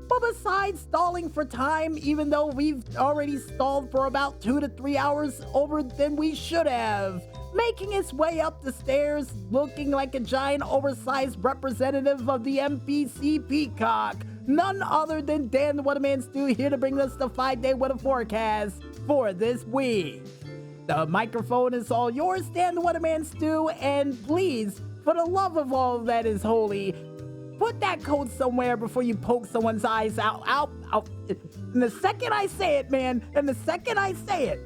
But besides stalling for time, even though we've already stalled for about 2 to 3 hours over than we should have, making his way up the stairs, looking like a giant oversized representative of the MPC Peacock. None other than Dan the Weatherman Stu, here to bring us the 5-day weather forecast for this week. The microphone is all yours, Dan the Weatherman Stu, and please, for the love of all that is holy, put that coat somewhere before you poke someone's eyes out. And the second I say it, man, and the second I say it.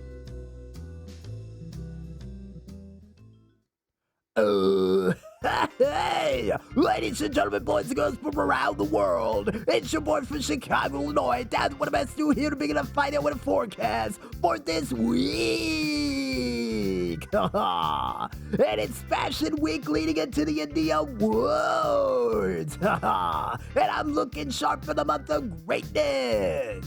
Hey, ladies and gentlemen, boys and girls from around the world, it's your boy from Chicago, Illinois, Dan the Weatherman Stu, here to bring you a 5-day weather forecast for this week. And it's Fashion Week leading into the Indy Awards. And I'm looking sharp for the month of greatness.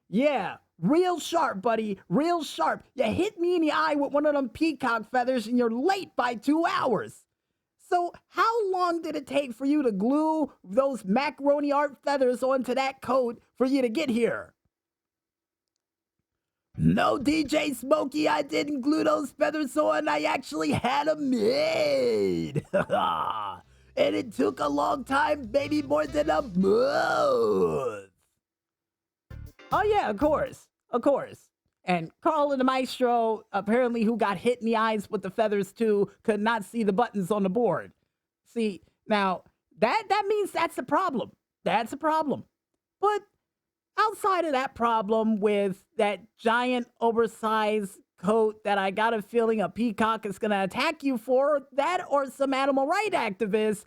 Yeah, real sharp, buddy. Real sharp. You hit me in the eye with one of them peacock feathers and you're late by 2 hours. So how long did it take for you to glue those macaroni art feathers onto that coat for you to get here? No, DJ Smokey, I didn't glue those feathers on. I actually had them made. And it took a long time, maybe more than a month. Oh yeah, of course. And Carl and the Maestro, apparently who got hit in the eyes with the feathers too, could not see the buttons on the board. See, now, that means that's a problem. That's a problem. But outside of that problem with that giant oversized coat that I got a feeling a peacock is going to attack you for, that or some animal rights activists,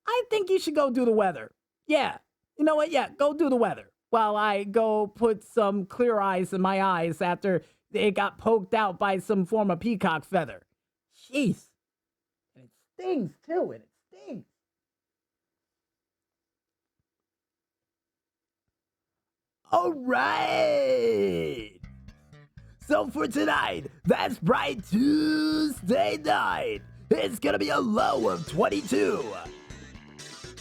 I think you should go do the weather. Yeah, you know what? Yeah, go do the weather. While I go put some clear eyes in my eyes after it got poked out by some form of peacock feather. Jeez. And it stings, too, and it stings. All right. So for tonight, that's right, Tuesday night, it's going to be a low of 22.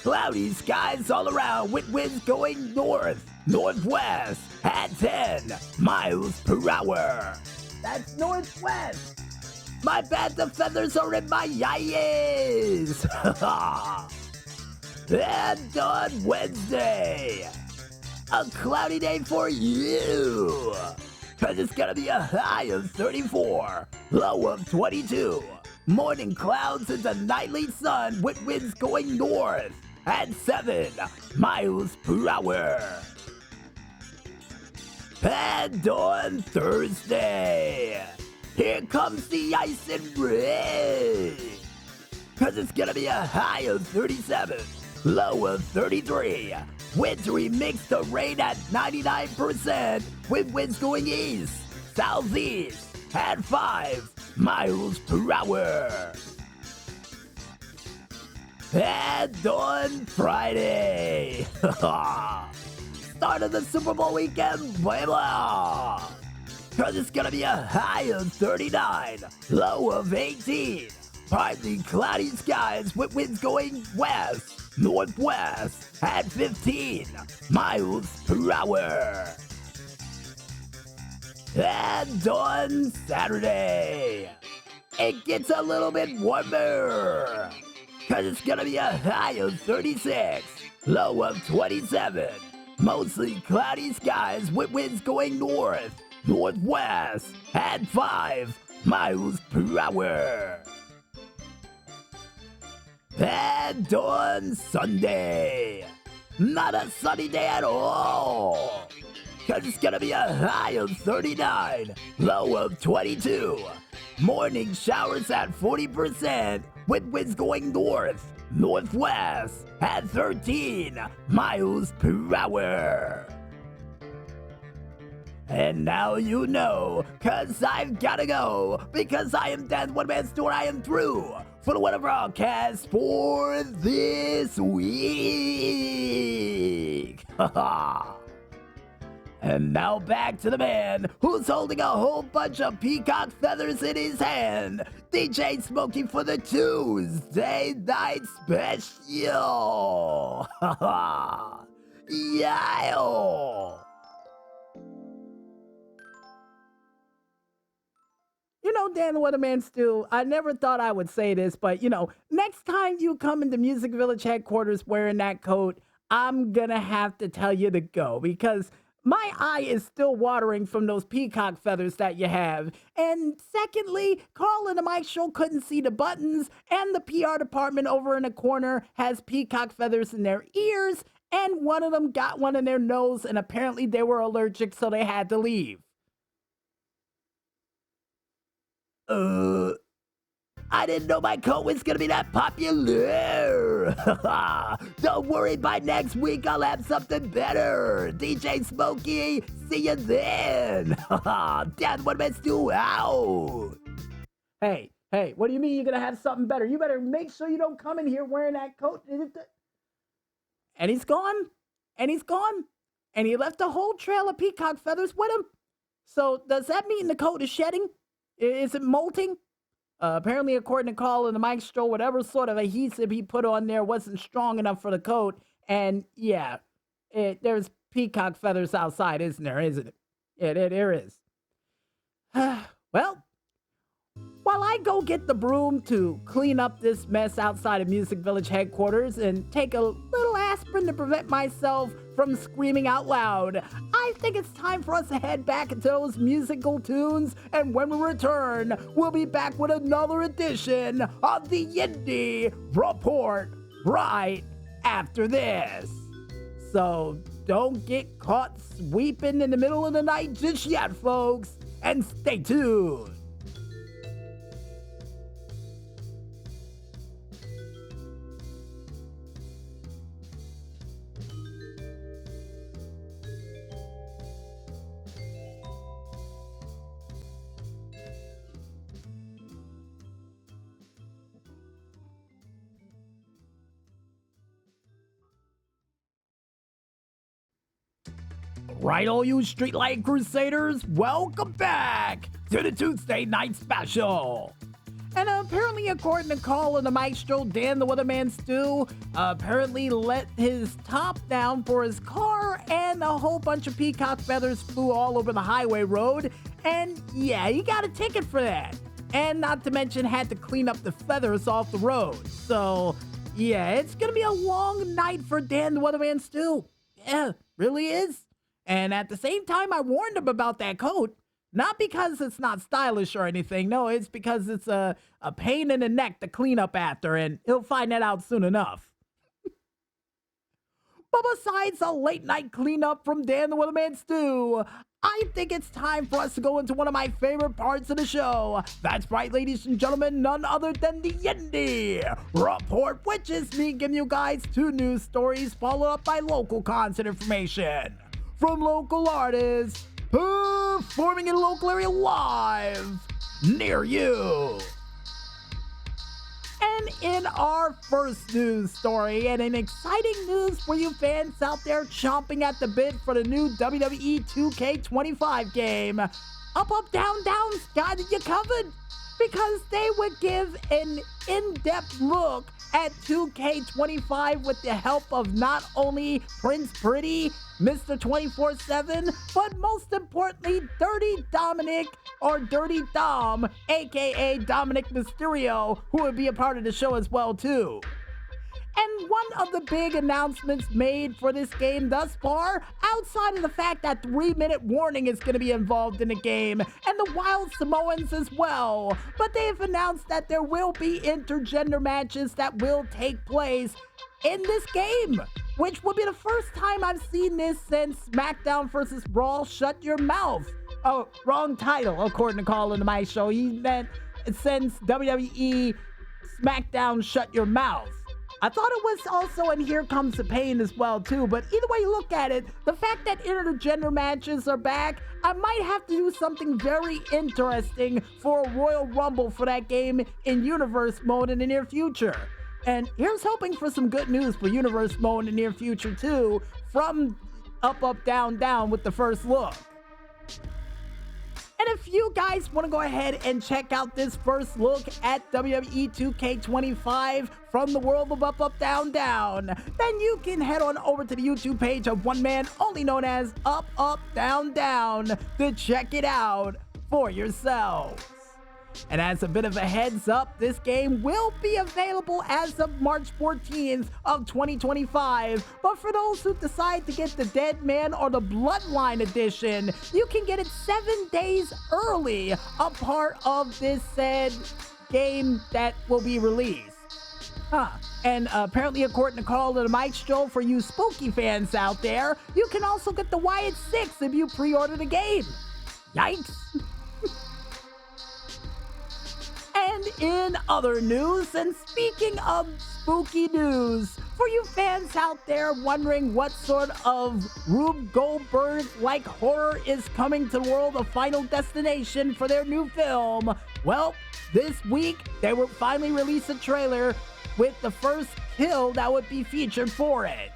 Cloudy skies all around with winds going northwest at 10 miles per hour. That's northwest. My bad, the feathers are in my eyes. And on Wednesday, a cloudy day for you. Cause it's gonna be a high of 34, low of 22. Morning clouds into nightly sun with winds going north at 7 miles per hour. And on Thursday, here comes the ice and rain. Cause it's gonna be a high of 37, low of 33. Wintry mixed to rain at 99% with winds going east, southeast at 5 miles per hour. And on Friday, start of the Super Bowl weekend, blah. Cause it's gonna be a high of 39, low of 18. Partly cloudy skies with winds going west, northwest at 15 miles per hour. And on Saturday, it gets a little bit warmer. Cause it's gonna be a high of 36, low of 27. Mostly cloudy skies with winds going northwest at 5 miles per hour. And on Sunday, not a sunny day at all. Cause it's gonna be a high of 39, low of 22. Morning showers at 40% with winds going northwest at 13 miles per hour. And now you know, cause I've gotta go, because I am Dan One Man Store, I am through for the weather broadcast for this week. And now back to the man who's holding a whole bunch of peacock feathers in his hand, DJ Smokey for the Tuesday Night Special. Yeah. Dan the Weatherman Stu, I never thought I would say this, but, next time you come into Music Village headquarters wearing that coat, I'm gonna have to tell you to go because my eye is still watering from those peacock feathers that you have. And secondly, Carl and the Mike Show couldn't see the buttons, and the PR department over in the corner has peacock feathers in their ears, and one of them got one in their nose, and apparently they were allergic, so they had to leave. I didn't know my coat was gonna be that popular. Don't worry, by next week I'll have something better. DJ Smokey, see you then. Dad, what am I do out? Hey, what do you mean you're gonna have something better? You better make sure you don't come in here wearing that coat. And he's gone. And he left a whole trail of peacock feathers with him. So does that mean the coat is shedding? Is it molting? Apparently, according to Carl and the Mike Show, whatever sort of adhesive he put on there wasn't strong enough for the coat. And yeah, there's peacock feathers outside, isn't it? Yeah, there is. Well, while I go get the broom to clean up this mess outside of Music Village headquarters and take a little aspirin to prevent myself from screaming out loud, I think it's time for us to head back into those musical tunes, and when we return, we'll be back with another edition of the Indy Report right after this. So don't get caught sweeping in the middle of the night just yet, folks, and stay tuned. Right, all you Streetlight Crusaders, welcome back to the Tuesday Night Special. And apparently, according to Carl and the Maestro, Dan the Weatherman Stu apparently let his top down for his car, and a whole bunch of peacock feathers flew all over the highway road. And yeah, he got a ticket for that. And not to mention had to clean up the feathers off the road. So yeah, it's gonna be a long night for Dan the Weatherman Stu. Yeah, really is. And at the same time, I warned him about that coat. Not because it's not stylish or anything. No, it's because it's a pain in the neck to clean up after, and he'll find that out soon enough. But besides a late night cleanup from Dan the Weatherman Stu, I think it's time for us to go into one of my favorite parts of the show. That's right, ladies and gentlemen, none other than the Indy Report, which is me giving you guys 2 news stories followed up by local concert information from local artists performing in a local area live near you. And in our first news story, and an exciting news for you fans out there chomping at the bit for the new WWE 2K25 game, Up Up Down Down's got you covered, because they would give an in-depth look at 2K25 with the help of not only Prince Pretty, Mr. 24/7, but most importantly, Dirty Dominic, or Dirty Dom, aka Dominic Mysterio, who would be a part of the show as well too. And one of the big announcements made for this game thus far, outside of the fact that 3-minute warning is going to be involved in the game, and the Wild Samoans as well, but they've announced that there will be intergender matches that will take place in this game, which will be the first time I've seen this since SmackDown vs. Raw Shut Your Mouth. Oh, wrong title, according to Colin to my show. He meant since WWE SmackDown Shut Your Mouth. I thought it was also in Here Comes the Pain as well too, but either way you look at it, the fact that intergender matches are back, I might have to do something very interesting for a Royal Rumble for that game in Universe Mode in the near future. And here's hoping for some good news for Universe Mode in the near future too, from Up Up Down Down with the first look. And if you guys want to go ahead and check out this first look at WWE 2K25 from the world of Up Up Down Down, then you can head on over to the YouTube page of one man only known as Up Up Down Down to check it out for yourselves. And as a bit of a heads up, this game will be available as of March 14th of 2025. But for those who decide to get the Dead Man or the Bloodline edition, you can get it 7 days early, a part of this said game that will be released. And apparently, according to Carl the Maestro, for you spooky fans out there, you can also get the Wyatt 6 if you pre-order the game. Yikes. And in other news, and speaking of spooky news, for you fans out there wondering what sort of Rube Goldberg-like horror is coming to the world of Final Destination for their new film, well, this week they will finally release a trailer with the first kill that would be featured for it.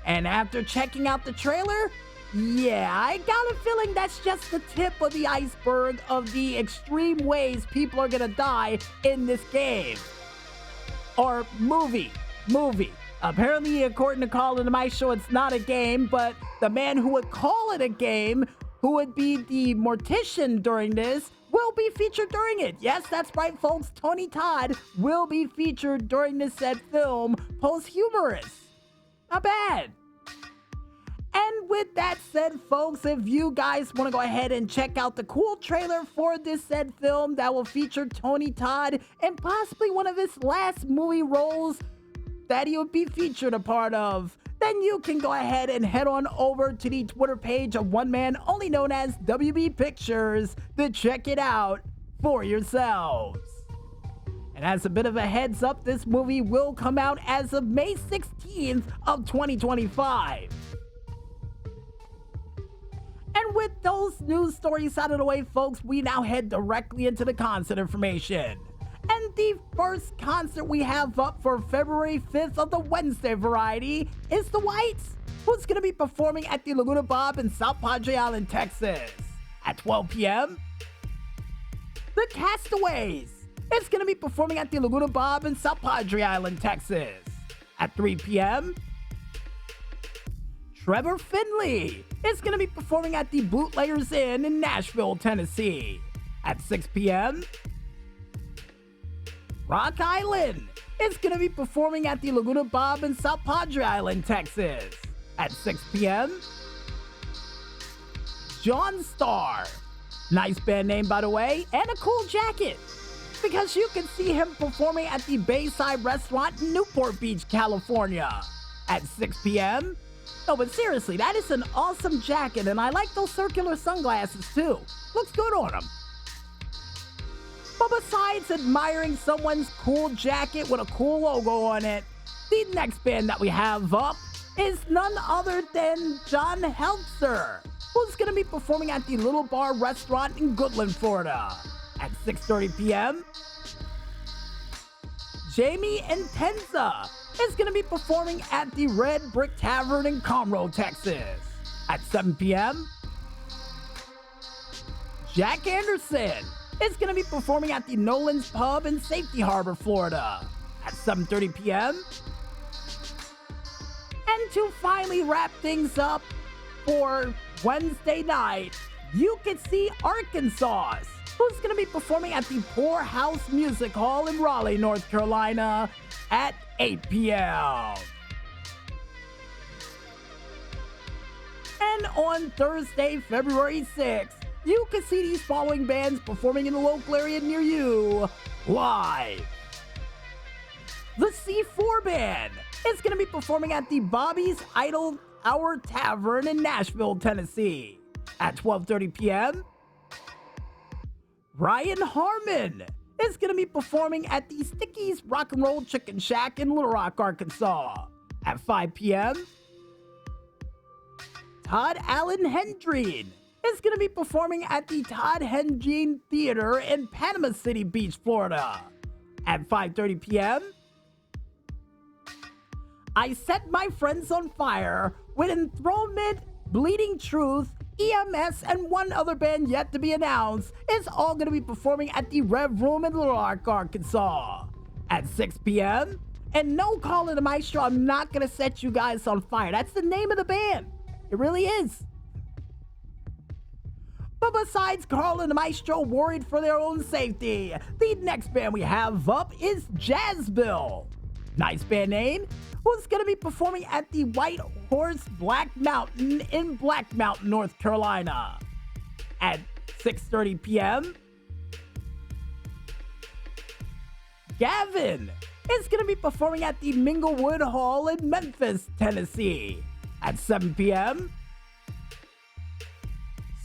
And after checking out the trailer, yeah, I got a feeling that's just the tip of the iceberg of the extreme ways people are gonna die in this game. Or movie. Apparently, according to Colin and my show, it's not a game, but the man who would call it a game, who would be the mortician during this, will be featured during it. Yes, that's right, folks. Tony Todd will be featured during this said film, posthumous. Not bad. And with that said, folks, if you guys want to go ahead and check out the cool trailer for this said film that will feature Tony Todd and possibly one of his last movie roles that he would be featured a part of, then you can go ahead and head on over to the Twitter page of one man only known as WB Pictures to check it out for yourselves. And as a bit of a heads up, this movie will come out as of May 16th of 2025. And with those news stories out of the way, folks, we now head directly into the concert information. And the first concert we have up for February 5th of the Wednesday variety is The Whites, who's going to be performing at the Laguna Bob in South Padre Island, Texas. At 12 p.m., The Castaways is going to be performing at the Laguna Bob in South Padre Island, Texas. At 3 p.m., Trevor Finley is going to be performing at the Bootleggers Inn in Nashville, Tennessee. At 6 p.m., Rock Island is going to be performing at the Laguna Bob in South Padre Island, Texas. At 6 p.m., John Starr. Nice band name, by the way, and a cool jacket, because you can see him performing at the Bayside Restaurant in Newport Beach, California. At 6 p.m., no, but seriously, that is an awesome jacket, and I like those circular sunglasses, too. Looks good on him. But besides admiring someone's cool jacket with a cool logo on it, the next band that we have up is none other than John Heltzer, who's going to be performing at the Little Bar Restaurant in Goodland, Florida. At 6:30 p.m., Jamie Intenza is going to be performing at the Red Brick Tavern in Conroe, Texas. At 7 p.m., Jack Anderson is going to be performing at the Nolan's Pub in Safety Harbor, Florida. At 7:30 p.m., and to finally wrap things up for Wednesday night, you can see Arkansas, who's going to be performing at the Poor House Music Hall in Raleigh, North Carolina at 8 p.m. And on Thursday, February 6th, you can see these following bands performing in the local area near you live. The C4 Band is going to be performing at the Bobby's Idle Hour Tavern in Nashville, Tennessee at 12:30 p.m. Ryan Harmon is going to be performing at the Sticky's Rock and Roll Chicken Shack in Little Rock, Arkansas at 5 p.m. Todd Allen Hendreen is going to be performing at the Todd Hendreen Theater in Panama City Beach, Florida at 5:30 p.m. I Set My Friends on Fire with Enthronement, Bleeding Truth, EMS, and one other band yet to be announced is all going to be performing at the Rev Room in Little Rock, Arkansas at 6 p.m. And no, Calling the Maestro, I'm not going to set you guys on fire. That's the name of the band. It really is. But besides Carl and the Maestro worried for their own safety, the next band we have up is Jazzville. Nice band name. Who's going to be performing at the White Horse Black Mountain in Black Mountain, North Carolina at 6:30 p.m. Gavin is going to be performing at the Minglewood Hall in Memphis, Tennessee at 7 p.m.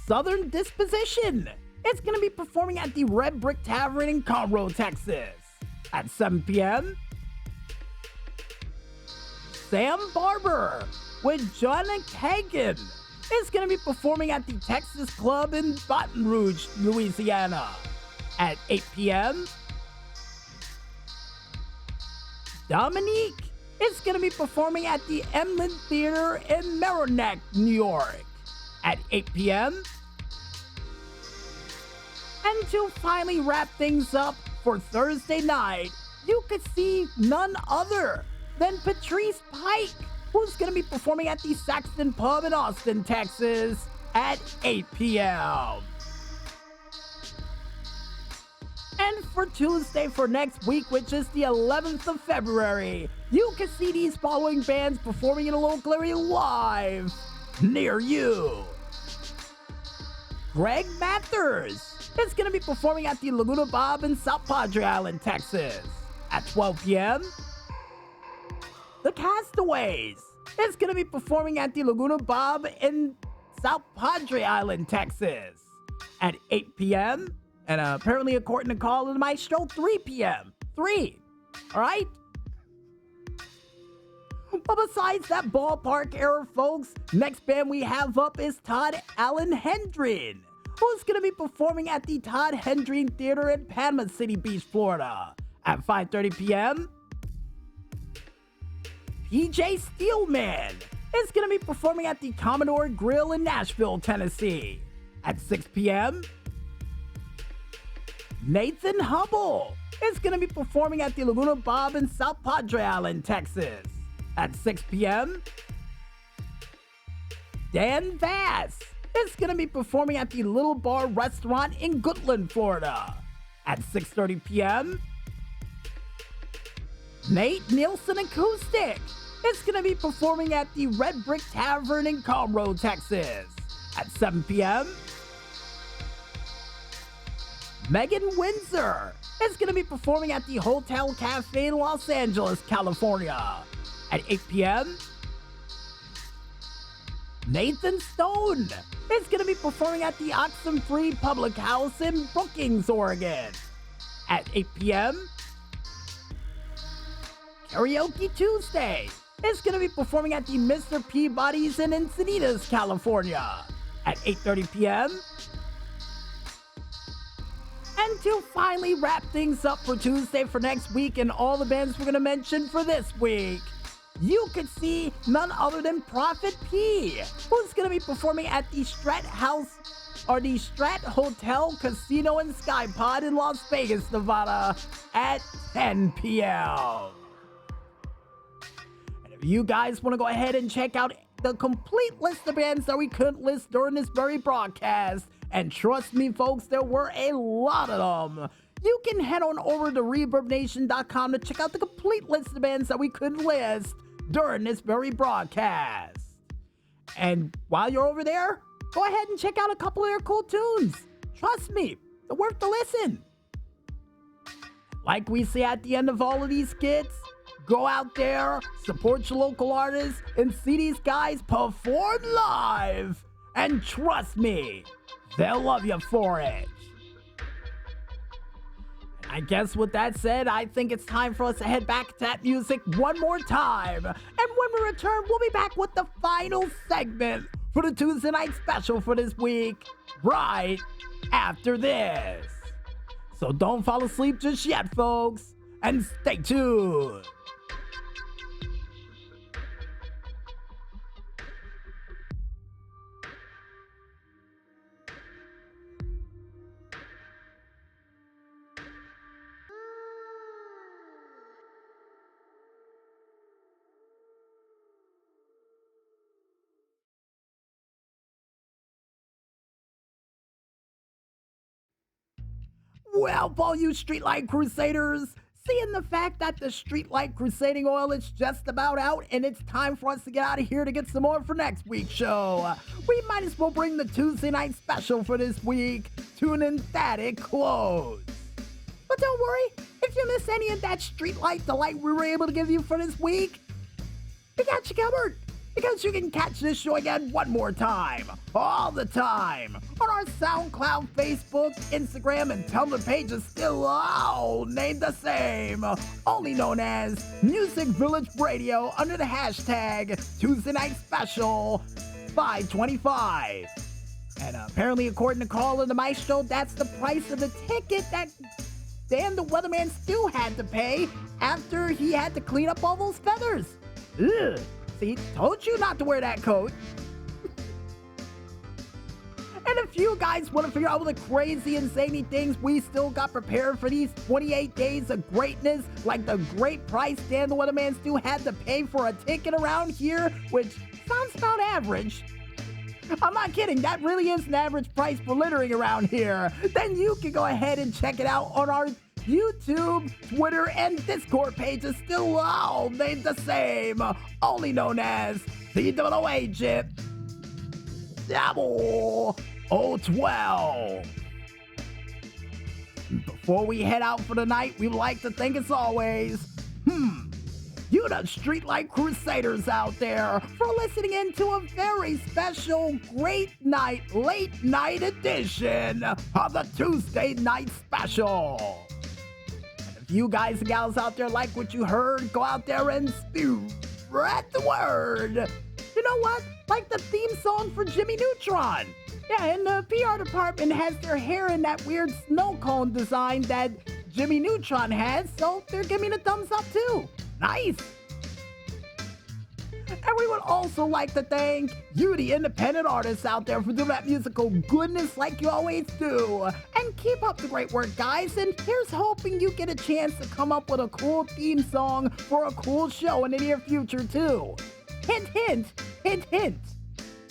Southern Disposition is going to be performing at the Red Brick Tavern in Conroe, Texas at 7 p.m. Sam Barber with John Kagan is going to be performing at the Texas Club in Baton Rouge, Louisiana at 8 p.m. Dominique is going to be performing at the Emlyn Theater in Merrimack, New York at 8 p.m. And to finally wrap things up for Thursday night, you could see none other than Patrice Pike, who's going to be performing at the Saxton Pub in Austin, Texas at 8 p.m. And for Tuesday for next week, which is the 11th of February, you can see these following bands performing in a local area live near you. Greg Mathers is going to be performing at the Laguna Bob in South Padre Island, Texas at 12 p.m. The Castaways is going to be performing at the Laguna Bob in South Padre Island, Texas at 8 p.m. And apparently, according to Carl and Maestro, 3 p.m. 3. All right? But besides that ballpark era, folks, next band we have up is Todd Allen Hendren, who's going to be performing at the Todd Hendren Theater in Panama City Beach, Florida at 5:30 p.m. PJ Steelman is going to be performing at the Commodore Grill in Nashville, Tennessee at 6 p.m. Nathan Hubble is going to be performing at the Laguna Bob in South Padre Island, Texas at 6 p.m. Dan Vass is going to be performing at the Little Bar Restaurant in Goodland, Florida at 6:30 p.m. Nate Nielsen Acoustic is going to be performing at the Red Brick Tavern in Conroe, Texas at 7 p.m. Megan Windsor is going to be performing at the Hotel Cafe in Los Angeles, California at 8 p.m. Nathan Stone is going to be performing at the Oxenfree Public House in Brookings, Oregon at 8 p.m. Karaoke Tuesday is going to be performing at the Mr. Peabody's in Encinitas, California at 8:30 p.m. And to finally wrap things up for Tuesday for next week and all the bands we're going to mention for this week, you could see none other than Prophet P, who's going to be performing at the Strat Hotel Casino and Sky Pod in Las Vegas, Nevada at 10 p.m. And if you guys want to go ahead and check out the complete list of bands that we couldn't list during this very broadcast, and trust me, folks, there were a lot of them, you can head on over to ReverbNation.com to check out the complete list of bands that we couldn't list during this very broadcast. And while you're over there, go ahead and check out a couple of their cool tunes. Trust me, they're worth the listen. Like we say at the end of all of these skits, go out there, support your local artists, and see these guys perform live. And trust me, they'll love you for it. And I guess with that said, I think it's time for us to head back to that music one more time. And when we return, we'll be back with the final segment for the Tuesday Night Special for this week, right after this. So don't fall asleep just yet, folks, and stay tuned. Well, for all you Streetlight Crusaders, seeing the fact that the Streetlight Crusading oil is just about out and it's time for us to get out of here to get some more for next week's show, we might as well bring the Tuesday night special for this week to an emphatic close. But don't worry, if you miss any of that Streetlight delight we were able to give you for this week, we got you covered. Because you can catch this show again one more time, all the time, on our SoundCloud, Facebook, Instagram, and Tumblr pages still all named the same, only known as Music Village Radio under the hashtag TuesdayNiteSpecial 525. And apparently, according to Carl and the Maestro, that's the price of the ticket that Dan the Weatherman still had to pay after he had to clean up all those feathers. Ugh. See, told you not to wear that coat. And if you guys want to figure out all the crazy and zany things we still got prepared for these 28 days of greatness, like the great price Dan the Weatherman still had to pay for a ticket around here, which sounds about average. I'm not kidding, that really is an average price for littering around here. Then you can go ahead and check it out on our YouTube, Twitter, and Discord pages still all named the same, only known as the WWE Jip 0012. Before we head out for the night, we would like to thank, as always, you the Streetlight Crusaders out there for listening in to a very special great night, late night edition of the Tuesday Night Special. If you guys and gals out there like what you heard, go out there and spread the word. You know what? Like the theme song for Jimmy Neutron. Yeah, and the PR department has their hair in that weird snow cone design that Jimmy Neutron has, so they're giving me the thumbs up too. Nice. And we would also like to thank you, the independent artists out there, for doing that musical goodness like you always do. And keep up the great work, guys. And here's hoping you get a chance to come up with a cool theme song for a cool show in the near future, too. Hint, hint, hint, hint.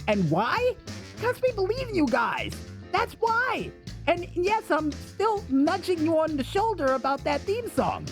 And why? Because we believe in you guys. That's why. And yes, I'm still nudging you on the shoulder about that theme song.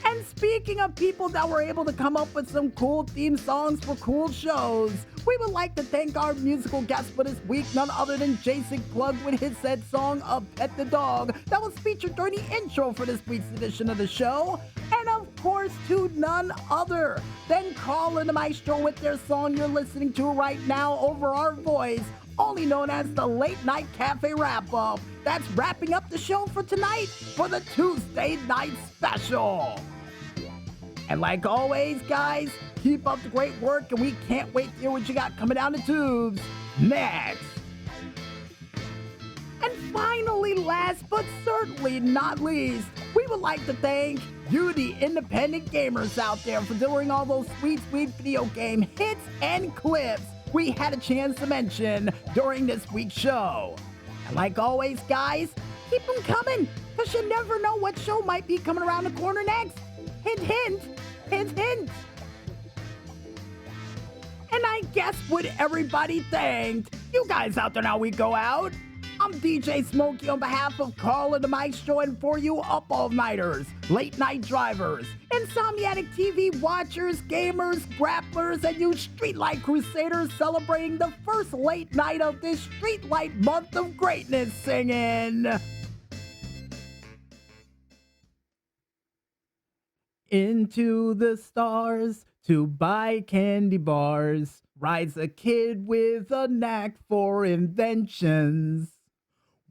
And speaking of people that were able to come up with some cool theme songs for cool shows, we would like to thank our musical guest for this week, none other than Jason Klug with his said song of Pet the Dog that was featured during the intro for this week's edition of the show. And of course, to none other than Carl and the Maestro with their song you're listening to right now over our voice, only known as the Late Night Cafe Wrap-Up. That's wrapping up the show for tonight for the Tuesday Night Special. And like always, guys, keep up the great work, and we can't wait to hear what you got coming down the tubes next. And finally, last but certainly not least, we would like to thank you, the independent gamers out there, for doing all those sweet, sweet video game hits and clips we had a chance to mention during this week's show. And like always, guys, keep them coming, because you never know what show might be coming around the corner next. Hint, hint, hint, hint. And I guess with everybody thanked, you guys out there, now we go out. I'm DJ Smokey on behalf of Carl and the Maestro, and for you up-all-nighters, late-night drivers, insomniatic TV watchers, gamers, grapplers, and you Streetlight Crusaders celebrating the first late night of this Streetlight Month of Greatness singing. Into the stars to buy candy bars rides a kid with a knack for inventions.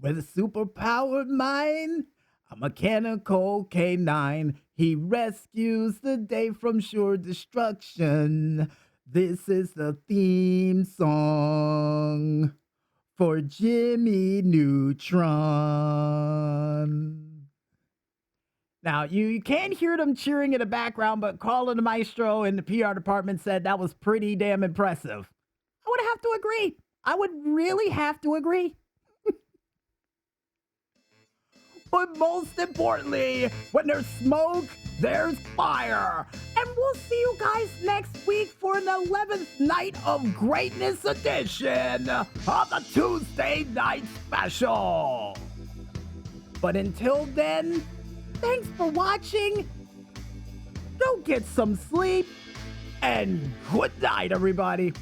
With a superpowered mind, a mechanical canine, he rescues the day from sure destruction. This is the theme song for Jimmy Neutron. Now, you can't hear them cheering in the background, but Carl and the Maestro in the PR department said that was pretty damn impressive. I would have to agree. I would really have to agree. But most importantly, when there's smoke, there's fire. And we'll see you guys next week for an 11th Night of Greatness edition of the Tuesday Night Special. But until then, thanks for watching. Go get some sleep. And good night, everybody.